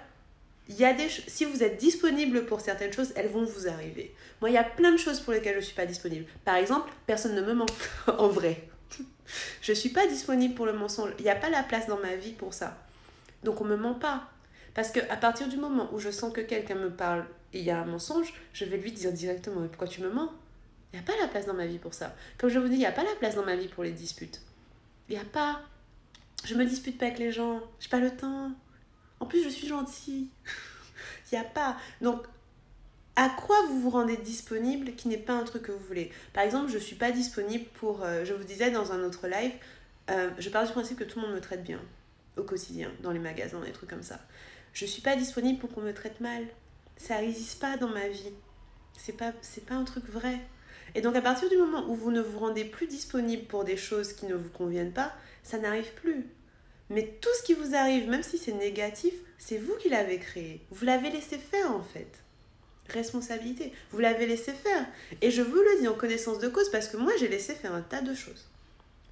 si vous êtes disponible pour certaines choses, elles vont vous arriver. Moi, il y a plein de choses pour lesquelles je ne suis pas disponible. Par exemple, personne ne me ment en vrai. Je ne suis pas disponible pour le mensonge. Il n'y a pas la place dans ma vie pour ça. Donc, on ne me ment pas. Parce qu'à partir du moment où je sens que quelqu'un me parle et il y a un mensonge, je vais lui dire directement « Mais pourquoi tu me mens ?» Il n'y a pas la place dans ma vie pour ça. Comme je vous dis, il n'y a pas la place dans ma vie pour les disputes. Il n'y a pas. Je me dispute pas avec les gens. J'ai pas le temps. En plus, je suis gentille. Il n'y a pas. Donc, à quoi vous vous rendez disponible qui n'est pas un truc que vous voulez? Par exemple, je ne suis pas disponible pour... je vous disais dans un autre live, je pars du principe que tout le monde me traite bien au quotidien, dans les magasins, des trucs comme ça. Je ne suis pas disponible pour qu'on me traite mal. Ça n'existe pas dans ma vie. C'est pas un truc vrai. Et donc à partir du moment où vous ne vous rendez plus disponible pour des choses qui ne vous conviennent pas, ça n'arrive plus. Mais tout ce qui vous arrive, même si c'est négatif, c'est vous qui l'avez créé. Vous l'avez laissé faire en fait. Responsabilité. Vous l'avez laissé faire. Et je vous le dis en connaissance de cause parce que moi j'ai laissé faire un tas de choses.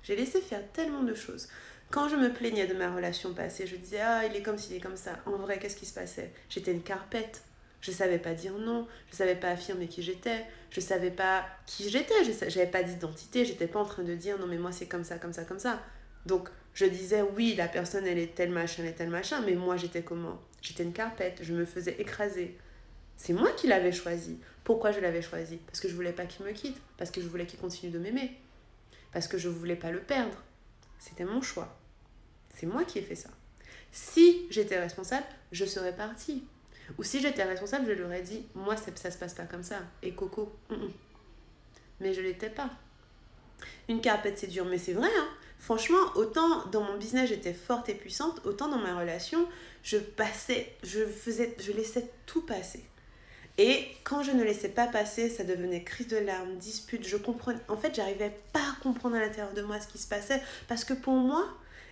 J'ai laissé faire tellement de choses. Quand je me plaignais de ma relation passée, je disais ah il est comme ci, il est comme ça. En vrai, qu'est-ce qui se passait? J'étais une carpette. Je ne savais pas dire non, je ne savais pas affirmer qui j'étais, je ne savais pas qui j'étais, je n'avais pas d'identité, j'étais pas en train de dire non mais moi c'est comme ça, comme ça, comme ça. Donc je disais oui la personne elle est tel machin, mais moi j'étais comment? J'étais une carpette, je me faisais écraser. C'est moi qui l'avais choisi. Pourquoi je l'avais choisi? Parce que je voulais pas qu'il me quitte, parce que je voulais qu'il continue de m'aimer, parce que je voulais pas le perdre. C'était mon choix. C'est moi qui ai fait ça. Si j'étais responsable, je serais partie. Ou si j'étais responsable, je lui aurais dit, moi, ça se passe pas comme ça. Et Coco, mais je l'étais pas. Une carpette, c'est dur, mais c'est vrai, hein. Franchement, autant dans mon business, j'étais forte et puissante, autant dans ma relation, je laissais tout passer. Et quand je ne laissais pas passer, ça devenait cri de larmes, dispute. Je comprenais. En fait, j'arrivais pas à comprendre à l'intérieur de moi ce qui se passait. Parce que pour moi,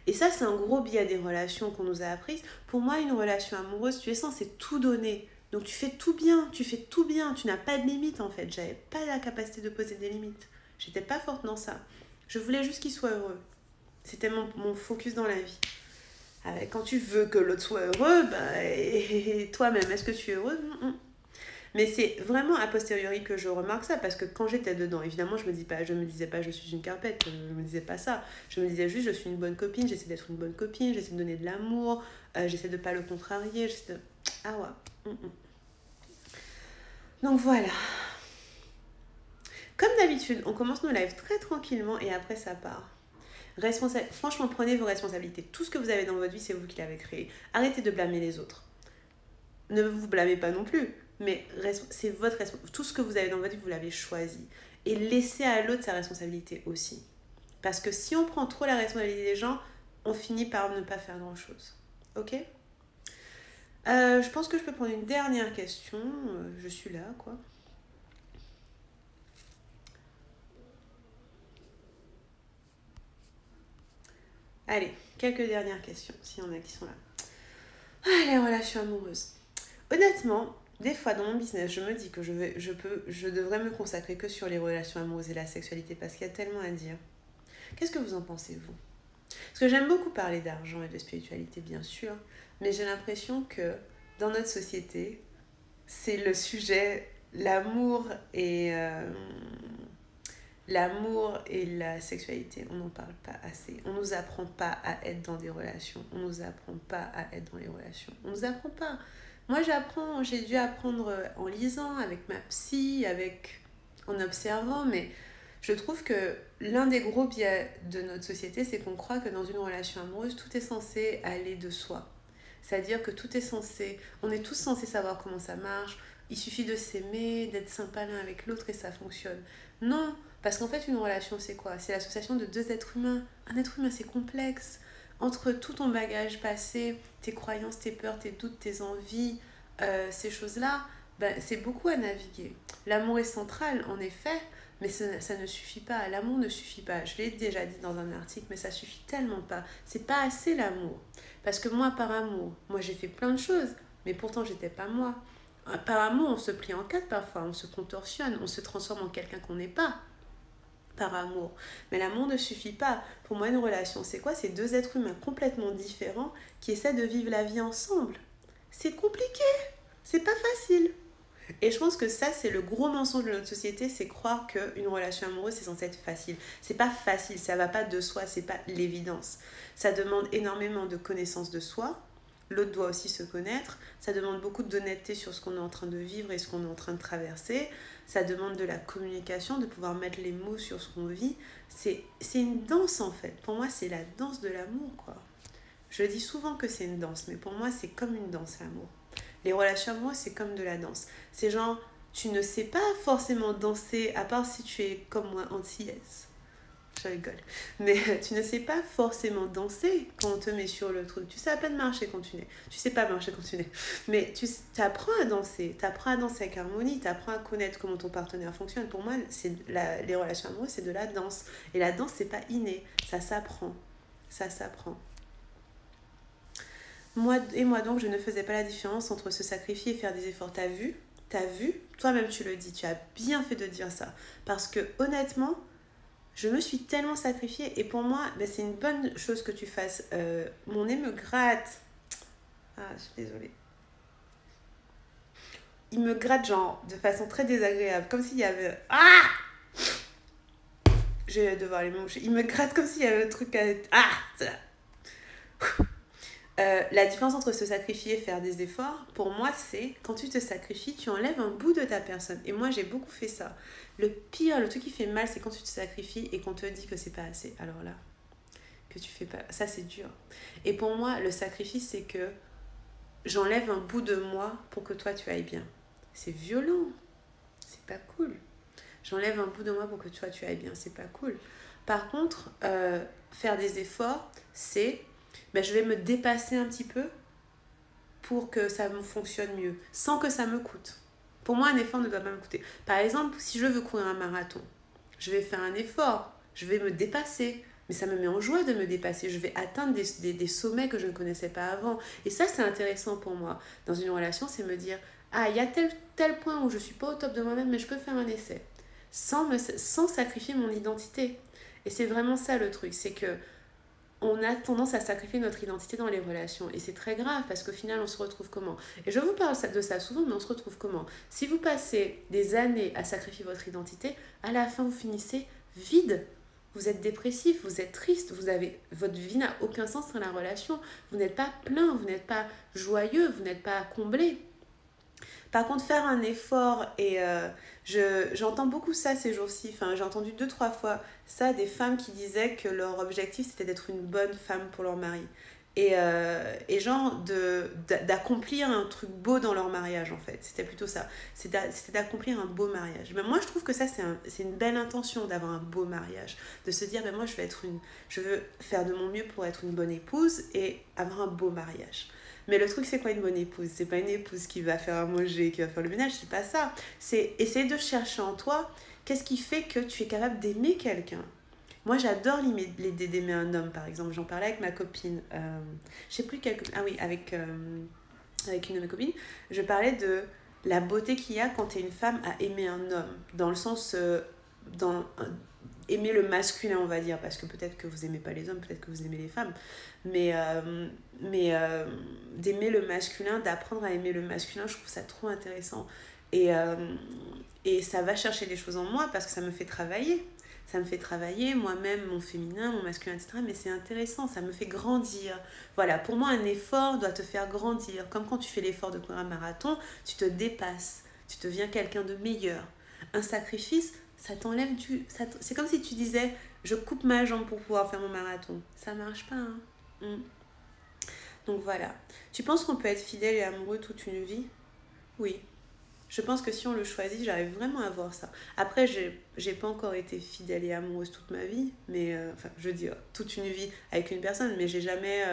et ça, c'est un gros biais des relations qu'on nous a apprises. Pour moi, une relation amoureuse, tu es censé tout donner. Donc, tu fais tout bien, tu n'as pas de limites en fait. J'avais pas la capacité de poser des limites. J'étais pas forte dans ça. Je voulais juste qu'il soit heureux. C'était mon focus dans la vie. Quand tu veux que l'autre soit heureux, et toi-même, est-ce que tu es heureux? Mais c'est vraiment a posteriori que je remarque ça, parce que quand j'étais dedans, évidemment, je me disais pas je suis une carpette, je me disais pas ça. Je me disais juste je suis une bonne copine, j'essaie d'être une bonne copine, j'essaie de donner de l'amour, j'essaie de pas le contrarier, Ah ouais. Donc voilà. Comme d'habitude, on commence nos lives très tranquillement et après ça part. Franchement, prenez vos responsabilités. Tout ce que vous avez dans votre vie, c'est vous qui l'avez créé. Arrêtez de blâmer les autres. Ne vous blâmez pas non plus. Mais c'est votre responsabilité. Tout ce que vous avez dans votre vie, vous l'avez choisi. Et laissez à l'autre sa responsabilité aussi. Parce que si on prend trop la responsabilité des gens, on finit par ne pas faire grand-chose. Ok? Je pense que je peux prendre une dernière question. Je suis là, quoi. Allez, quelques dernières questions, s'il y en a qui sont là. Ah, les relations amoureuses. Honnêtement, des fois dans mon business, je me dis que je devrais me consacrer que sur les relations amoureuses et la sexualité parce qu'il y a tellement à dire. Qu'est-ce que vous en pensez, vous? Parce que j'aime beaucoup parler d'argent et de spiritualité, bien sûr, mais j'ai l'impression que dans notre société, c'est le sujet, l'amour et la sexualité. On n'en parle pas assez. On nous apprend pas à être dans des relations. On nous apprend pas à être dans les relations. On nous apprend pas. Moi, j'ai dû apprendre en lisant, avec ma psy, en observant, mais je trouve que l'un des gros biais de notre société, c'est qu'on croit que dans une relation amoureuse, tout est censé aller de soi. C'est-à-dire que on est tous censés savoir comment ça marche, il suffit de s'aimer, d'être sympa l'un avec l'autre et ça fonctionne. Non, parce qu'en fait, une relation, c'est quoi? C'est l'association de deux êtres humains. Un être humain, c'est complexe. Entre tout ton bagage passé, tes croyances, tes peurs, tes doutes, tes envies, ces choses-là, c'est beaucoup à naviguer. L'amour est central, en effet, mais ça ne suffit pas. L'amour ne suffit pas. Je l'ai déjà dit dans un article, mais ça suffit tellement pas. C'est pas assez l'amour. Parce que moi, par amour, j'ai fait plein de choses, mais pourtant, j'étais pas moi. Par amour, on se plie en quatre parfois, on se contorsionne, on se transforme en quelqu'un qu'on n'est pas. Par amour. Mais l'amour ne suffit pas. Pour moi, une relation, c'est quoi? C'est deux êtres humains complètement différents qui essaient de vivre la vie ensemble. C'est compliqué. C'est pas facile. Et je pense que ça, c'est le gros mensonge de notre société, c'est croire qu'une relation amoureuse, c'est censé être facile. C'est pas facile, ça va pas de soi, c'est pas l'évidence. Ça demande énormément de connaissance de soi. L'autre doit aussi se connaître. Ça demande beaucoup d'honnêteté sur ce qu'on est en train de vivre et ce qu'on est en train de traverser. Ça demande de la communication, de pouvoir mettre les mots sur ce qu'on vit. C'est une danse en fait. Pour moi, c'est la danse de l'amour, quoi. Je dis souvent que c'est une danse, mais pour moi, c'est comme une danse, l'amour. Les relations amoureuses, c'est comme de la danse. C'est genre, tu ne sais pas forcément danser, à part si tu es comme moi, antillaise. je rigole. Mais tu ne sais pas forcément danser quand on te met sur le truc. Tu sais à peine marcher quand tu nais. Tu sais pas marcher quand tu nais. Mais tu apprends à danser. Tu apprends à danser avec harmonie. Tu apprends à connaître comment ton partenaire fonctionne. Pour moi, les relations amoureuses, c'est de la danse. Et la danse, c'est pas inné. Ça s'apprend. Ça s'apprend. Moi donc, je ne faisais pas la différence entre se sacrifier et faire des efforts. T'as vu? Toi-même tu le dis, tu as bien fait de dire ça. Parce que honnêtement, je me suis tellement sacrifiée. Et pour moi, c'est une bonne chose que tu fasses. Mon nez me gratte. Ah, je suis désolée. Il me gratte genre de façon très désagréable. Comme s'il y avait... Ah! Je vais devoir les moucher. Il me gratte comme s'il y avait un truc à... Ah! C'est là. La différence entre se sacrifier et faire des efforts, pour moi, c'est quand tu te sacrifies, tu enlèves un bout de ta personne. Et moi, j'ai beaucoup fait ça. Le pire, le truc qui fait mal, c'est quand tu te sacrifies et qu'on te dit que c'est pas assez. Alors là, que tu fais pas... Ça, c'est dur. Et pour moi, le sacrifice, c'est que j'enlève un bout de moi pour que toi, tu ailles bien. C'est violent. C'est pas cool. J'enlève un bout de moi pour que toi, tu ailles bien. C'est pas cool. Par contre, faire des efforts, c'est... je vais me dépasser un petit peu pour que ça me fonctionne mieux, sans que ça me coûte. Pour moi, un effort ne doit pas me coûter. Par exemple, si je veux courir un marathon, je vais faire un effort, je vais me dépasser, mais ça me met en joie de me dépasser. Je vais atteindre des sommets que je ne connaissais pas avant. Et ça, c'est intéressant pour moi. Dans une relation, c'est me dire, ah, il y a tel point où je ne suis pas au top de moi-même, mais je peux faire un essai, sans sacrifier mon identité. Et c'est vraiment ça le truc, c'est que on a tendance à sacrifier notre identité dans les relations. Et c'est très grave parce qu'au final, on se retrouve comment? Et je vous parle de ça souvent, mais on se retrouve comment? Si vous passez des années à sacrifier votre identité, à la fin, vous finissez vide. Vous êtes dépressif, vous êtes triste, votre vie n'a aucun sens dans la relation. Vous n'êtes pas plein, vous n'êtes pas joyeux, vous n'êtes pas comblé. Par contre, faire un effort, et j'entends beaucoup ça ces jours-ci, enfin j'ai entendu 2-3 fois ça, des femmes qui disaient que leur objectif c'était d'être une bonne femme pour leur mari. Et genre d'accomplir un truc beau dans leur mariage en fait, c'était plutôt ça, c'était d'accomplir un beau mariage. Mais moi je trouve que ça c'est une belle intention d'avoir un beau mariage, de se dire moi je veux faire de mon mieux pour être une bonne épouse et avoir un beau mariage. Mais le truc, c'est quoi une bonne épouse? C'est pas une épouse qui va faire à manger, qui va faire le ménage, c'est pas ça. C'est essayer de chercher en toi qu'est-ce qui fait que tu es capable d'aimer quelqu'un. Moi, j'adore l'idée d'aimer un homme, par exemple. J'en parlais avec ma copine. Je sais plus quelle... Ah oui, avec une de mes copines. Je parlais de la beauté qu'il y a quand tu es une femme à aimer un homme. Dans le sens... aimer le masculin, on va dire, parce que peut-être que vous aimez pas les hommes, peut-être que vous aimez les femmes, mais d'aimer le masculin, d'apprendre à aimer le masculin, je trouve ça trop intéressant. Et ça va chercher des choses en moi parce que ça me fait travailler. Ça me fait travailler moi-même, mon féminin, mon masculin, etc. Mais c'est intéressant, ça me fait grandir. Voilà, pour moi, un effort doit te faire grandir. Comme quand tu fais l'effort de courir un marathon, tu te dépasses, tu deviens quelqu'un de meilleur. Un sacrifice, ça t'enlève c'est comme si tu disais, je coupe ma jambe pour pouvoir faire mon marathon. Ça marche pas, hein. Donc voilà. Tu penses qu'on peut être fidèle et amoureux toute une vie? Oui. Je pense que si on le choisit, j'arrive vraiment à voir ça. Après, j'ai pas encore été fidèle et amoureuse toute ma vie, mais enfin, je veux dire, toute une vie avec une personne, mais j'ai jamais,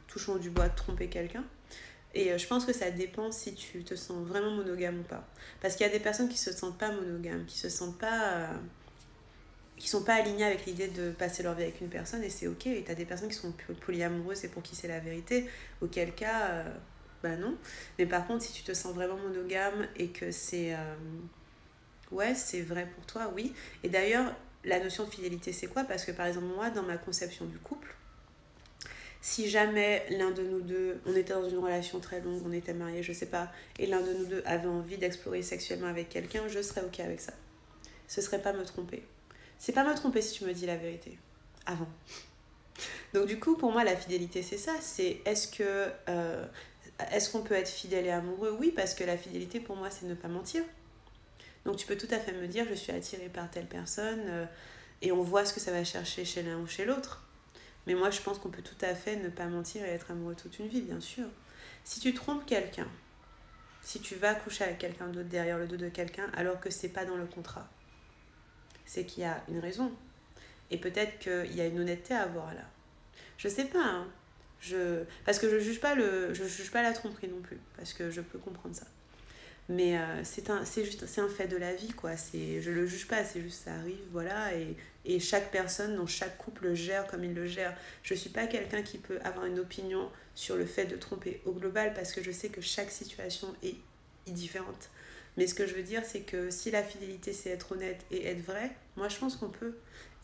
touchant du bois, trompé quelqu'un. Et je pense que ça dépend si tu te sens vraiment monogame ou pas. Parce qu'il y a des personnes qui se sentent pas monogames, qui se sentent pas... qui sont pas alignées avec l'idée de passer leur vie avec une personne, et c'est ok. Et t'as des personnes qui sont polyamoureuses et pour qui c'est la vérité, auquel cas... non. Mais par contre, si tu te sens vraiment monogame et que c'est... ouais, c'est vrai pour toi, oui. Et d'ailleurs, la notion de fidélité, c'est quoi? Parce que par exemple, moi, dans ma conception du couple, si jamais l'un de nous deux, on était dans une relation très longue, on était mariés, je sais pas, et l'un de nous deux avait envie d'explorer sexuellement avec quelqu'un, je serais ok avec ça. Ce serait pas me tromper. C'est pas me tromper si tu me dis la vérité. Avant. Donc du coup, pour moi, la fidélité, c'est ça. C'est est-ce qu'on peut être fidèle et amoureux? Oui, parce que la fidélité, pour moi, c'est ne pas mentir. Donc tu peux tout à fait me dire, je suis attirée par telle personne, et on voit ce que ça va chercher chez l'un ou chez l'autre. Mais moi, je pense qu'on peut tout à fait ne pas mentir et être amoureux toute une vie, bien sûr. Si tu trompes quelqu'un, si tu vas coucher avec quelqu'un d'autre derrière le dos de quelqu'un, alors que c'est pas dans le contrat, c'est qu'il y a une raison. Et peut-être qu'il y a une honnêteté à avoir là. Je sais pas, hein. Parce que je juge pas la tromperie non plus, parce que je peux comprendre ça. Mais c'est un fait de la vie, quoi. Je le juge pas, c'est juste ça arrive, voilà. Et chaque personne dans chaque couple le gère comme il le gère. Je suis pas quelqu'un qui peut avoir une opinion sur le fait de tromper au global, parce que je sais que chaque situation est différente. Mais ce que je veux dire, c'est que si la fidélité, c'est être honnête et être vrai, moi je pense qu'on peut.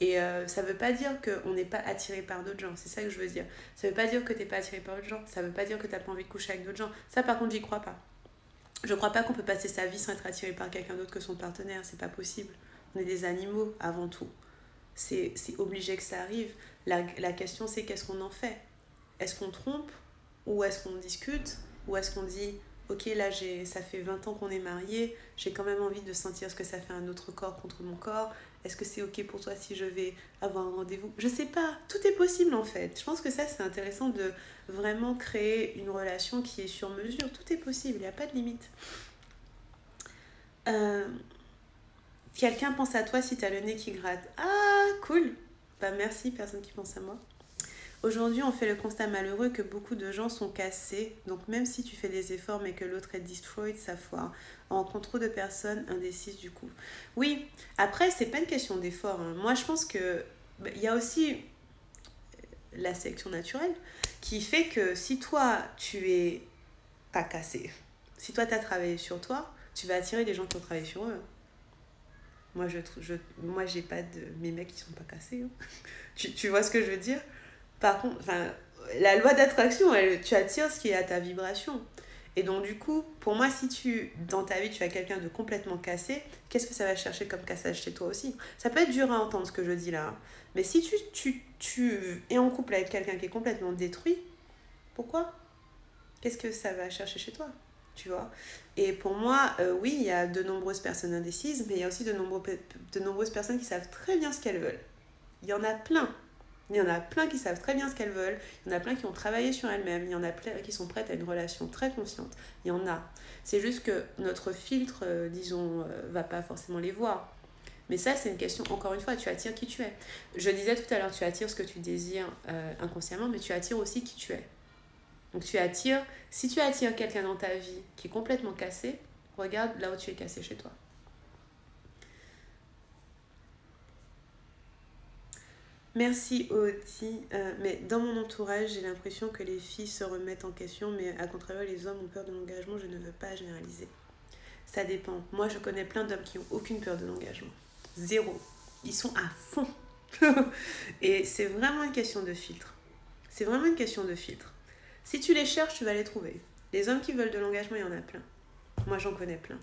Et ça veut pas dire qu'on n'est pas attiré par d'autres gens, c'est ça que je veux dire. Ça veut pas dire que t'es pas attiré par d'autres gens, ça veut pas dire que t'as pas envie de coucher avec d'autres gens. Ça, par contre, j'y crois pas. Je crois pas qu'on peut passer sa vie sans être attiré par quelqu'un d'autre que son partenaire, c'est pas possible. On est des animaux avant tout. C'est obligé que ça arrive. La question, c'est qu'est-ce qu'on en fait? Est-ce qu'on trompe? Ou est-ce qu'on discute? Ou est-ce qu'on dit, ok, là, ça fait 20 ans qu'on est mariés, j'ai quand même envie de sentir ce que ça fait un autre corps contre mon corps. Est-ce que c'est ok pour toi si je vais avoir un rendez-vous? Je sais pas, tout est possible en fait. Je pense que ça, c'est intéressant de vraiment créer une relation qui est sur mesure. Tout est possible, il n'y a pas de limite. Quelqu'un pense à toi si t'as le nez qui gratte. Ah, cool. Bah merci, personne qui pense à moi. Aujourd'hui, on fait le constat malheureux que beaucoup de gens sont cassés. Donc même si tu fais des efforts mais que l'autre est destroyed, ça foire. On rencontre trop de personnes indécises du coup. Oui, après, c'est pas une question d'effort, hein. Moi, je pense que il y a aussi la sélection naturelle qui fait que si toi, tu es pas cassé, si toi, tu as travaillé sur toi, tu vas attirer des gens qui ont travaillé sur eux. Moi, j'ai pas de... Mes mecs, ils sont pas cassés, hein. Tu vois ce que je veux dire? Par contre, la loi d'attraction, tu attires ce qui est à ta vibration. Et donc, du coup, pour moi, si dans ta vie, tu as quelqu'un de complètement cassé, qu'est-ce que ça va chercher comme cassage chez toi aussi? Ça peut être dur à entendre ce que je dis là, hein. Mais si tu es en couple avec quelqu'un qui est complètement détruit, pourquoi? Qu'est-ce que ça va chercher chez toi? Tu vois? Et pour moi, oui, il y a de nombreuses personnes indécises, mais il y a aussi de nombreuses personnes qui savent très bien ce qu'elles veulent. Il y en a plein. Il y en a plein qui savent très bien ce qu'elles veulent. Il y en a plein qui ont travaillé sur elles-mêmes. Il y en a plein qui sont prêtes à une relation très consciente. Il y en a. C'est juste que notre filtre, va pas forcément les voir. Mais ça, c'est une question, encore une fois, tu attires qui tu es. Je disais tout à l'heure, tu attires ce que tu désires inconsciemment, mais tu attires aussi qui tu es. Donc si tu attires quelqu'un dans ta vie qui est complètement cassé, regarde là où tu es cassé chez toi. Merci Oti. Mais dans mon entourage, j'ai l'impression que les filles se remettent en question, mais à contrario, les hommes ont peur de l'engagement. Je ne veux pas généraliser. Ça dépend. Moi, je connais plein d'hommes qui n'ont aucune peur de l'engagement. Zéro. Ils sont à fond. Et c'est vraiment une question de filtre. C'est vraiment une question de filtre. Si tu les cherches, tu vas les trouver. Les hommes qui veulent de l'engagement, il y en a plein. Moi, j'en connais plein.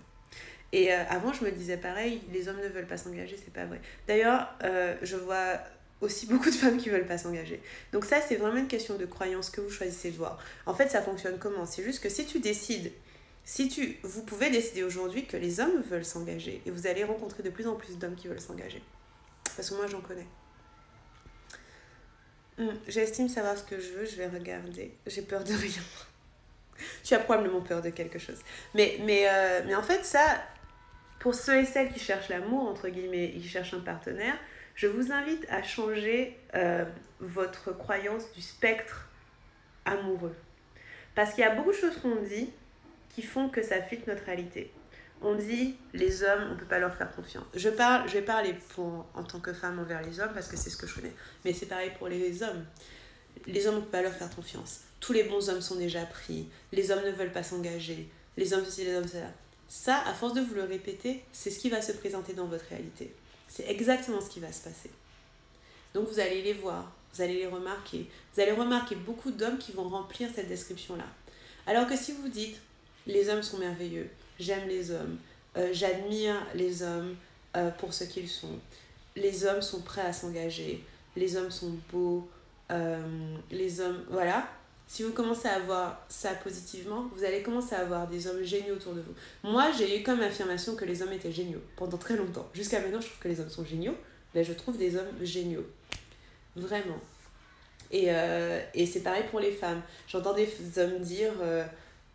Et avant, je me disais pareil, les hommes ne veulent pas s'engager, c'est pas vrai. D'ailleurs, je vois aussi beaucoup de femmes qui veulent pas s'engager. Donc ça, c'est vraiment une question de croyance que vous choisissez de voir. En fait, ça fonctionne comment? C'est juste que si tu décides, vous pouvez décider aujourd'hui que les hommes veulent s'engager et vous allez rencontrer de plus en plus d'hommes qui veulent s'engager. Parce que moi, j'en connais. J'estime savoir ce que je veux, je vais regarder. J'ai peur de rien. Tu as probablement peur de quelque chose. Mais en fait, ça, pour ceux et celles qui cherchent l'amour, entre guillemets, et qui cherchent un partenaire, je vous invite à changer votre croyance du spectre amoureux. Parce qu'il y a beaucoup de choses qu'on dit qui font que ça fit notre réalité. On dit, les hommes, on ne peut pas leur faire confiance. Je vais parler en tant que femme envers les hommes parce que c'est ce que je connais. Mais c'est pareil pour les hommes. Les hommes, on ne peut pas leur faire confiance. Tous les bons hommes sont déjà pris. Les hommes ne veulent pas s'engager. Les hommes ceci, les hommes cela. Ça, à force de vous le répéter, c'est ce qui va se présenter dans votre réalité. C'est exactement ce qui va se passer. Donc vous allez les voir, vous allez les remarquer. Vous allez remarquer beaucoup d'hommes qui vont remplir cette description-là. Alors que si vous dites, les hommes sont merveilleux, j'aime les hommes, j'admire les hommes pour ce qu'ils sont, les hommes sont prêts à s'engager, les hommes sont beaux, les hommes... Voilà. Si vous commencez à voir ça positivement, vous allez commencer à avoir des hommes géniaux autour de vous. Moi, j'ai eu comme affirmation que les hommes étaient géniaux pendant très longtemps. Jusqu'à maintenant, je trouve que les hommes sont géniaux. Mais je trouve des hommes géniaux. Vraiment. Et c'est pareil pour les femmes. J'entends des hommes dire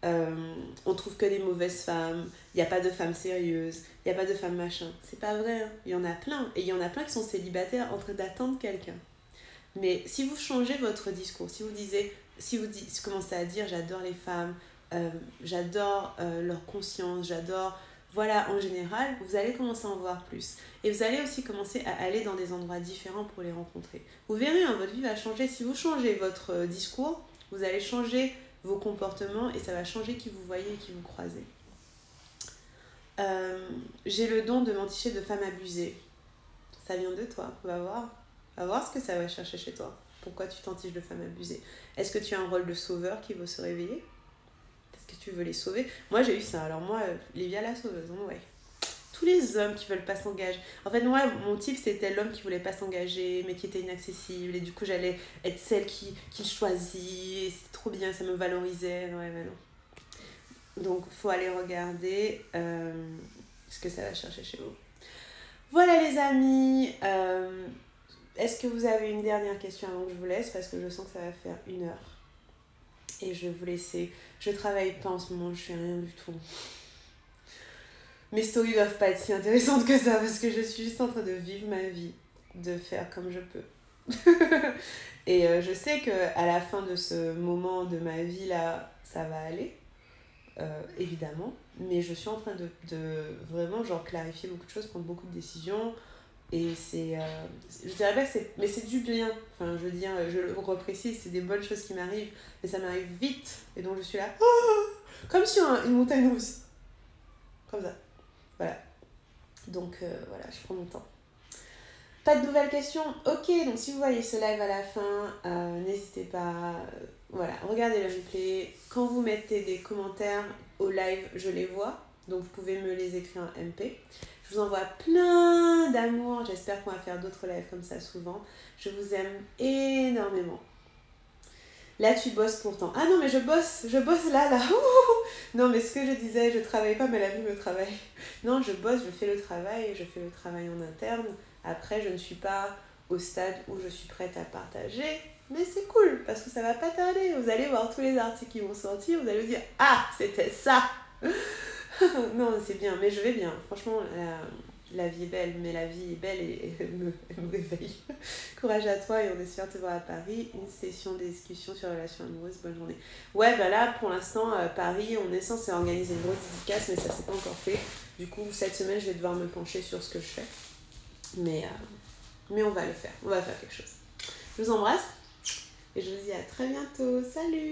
On trouve que des mauvaises femmes, il n'y a pas de femmes sérieuses, il n'y a pas de femmes machin. C'est pas vrai, hein. Il y en a plein. Et il y en a plein qui sont célibataires en train d'attendre quelqu'un. Mais si vous changez votre discours, si vous commencez à dire j'adore les femmes, j'adore leur conscience, j'adore, voilà, en général, vous allez commencer à en voir plus. Et vous allez aussi commencer à aller dans des endroits différents pour les rencontrer. Vous verrez, hein, votre vie va changer. Si vous changez votre discours, vous allez changer vos comportements et ça va changer qui vous voyez et qui vous croisez. J'ai le don de m'enticher de femmes abusées. Ça vient de toi, on va voir. On va voir ce que ça va chercher chez toi. Pourquoi tu t'entiches de femmes abusées? Est-ce que tu as un rôle de sauveur qui veut se réveiller? Est-ce que tu veux les sauver? Moi j'ai eu ça, alors moi, Livia la sauveuse, hein, ouais. Tous les hommes qui veulent pas s'engager. En fait, moi, mon type, c'était l'homme qui voulait pas s'engager, mais qui était inaccessible. Et du coup, j'allais être celle qui choisit. Et c'était trop bien, ça me valorisait. Ouais, mais non. Donc, faut aller regarder ce que ça va chercher chez vous. Voilà, les amis. Est-ce que vous avez une dernière question avant que je vous laisse? Parce que je sens que ça va faire 1 heure. Et je vais vous laisser. Je travaille pas en ce moment, je fais rien du tout. Mes stories doivent pas être si intéressantes que ça parce que je suis juste en train de vivre ma vie, de faire comme je peux. Et je sais qu'à la fin de ce moment de ma vie là, ça va aller, évidemment. Mais je suis en train de vraiment genre clarifier beaucoup de choses, prendre beaucoup de décisions. Et c'est, je dirais pas que c'est, mais c'est du bien. Enfin, je veux dire, je le reprécise, c'est des bonnes choses qui m'arrivent, mais ça m'arrive vite. Et donc je suis là, comme sur une montagne russe. Comme ça. Voilà. Donc voilà, je prends mon temps. Pas de nouvelles questions? Ok, donc si vous voyez ce live à la fin, n'hésitez pas. Voilà, regardez le replay. Quand vous mettez des commentaires au live, je les vois. Donc vous pouvez me les écrire en MP. Je vous envoie plein d'amour. J'espère qu'on va faire d'autres lives comme ça souvent. Je vous aime énormément. Là, tu bosses pourtant. Ah non, mais je bosse là. Non, mais ce que je disais, je travaille pas, mais la vie me travaille. Non, je bosse, je fais le travail en interne. Après, je ne suis pas au stade où je suis prête à partager, mais c'est cool, parce que ça va pas tarder. Vous allez voir tous les articles qui vont sortir, vous allez vous dire « Ah, c'était ça !» Non, c'est bien, mais je vais bien. Franchement, la vie est belle, mais la vie est belle et elle me réveille. Courage à toi et on espère te voir à Paris. Une session de discussion sur les relations amoureuses. Bonne journée. Ouais, bah là, pour l'instant, Paris, on est censé organiser une grosse dédicace, mais ça s'est pas encore fait. Du coup, cette semaine, je vais devoir me pencher sur ce que je fais. Mais on va le faire. On va faire quelque chose. Je vous embrasse et je vous dis à très bientôt. Salut!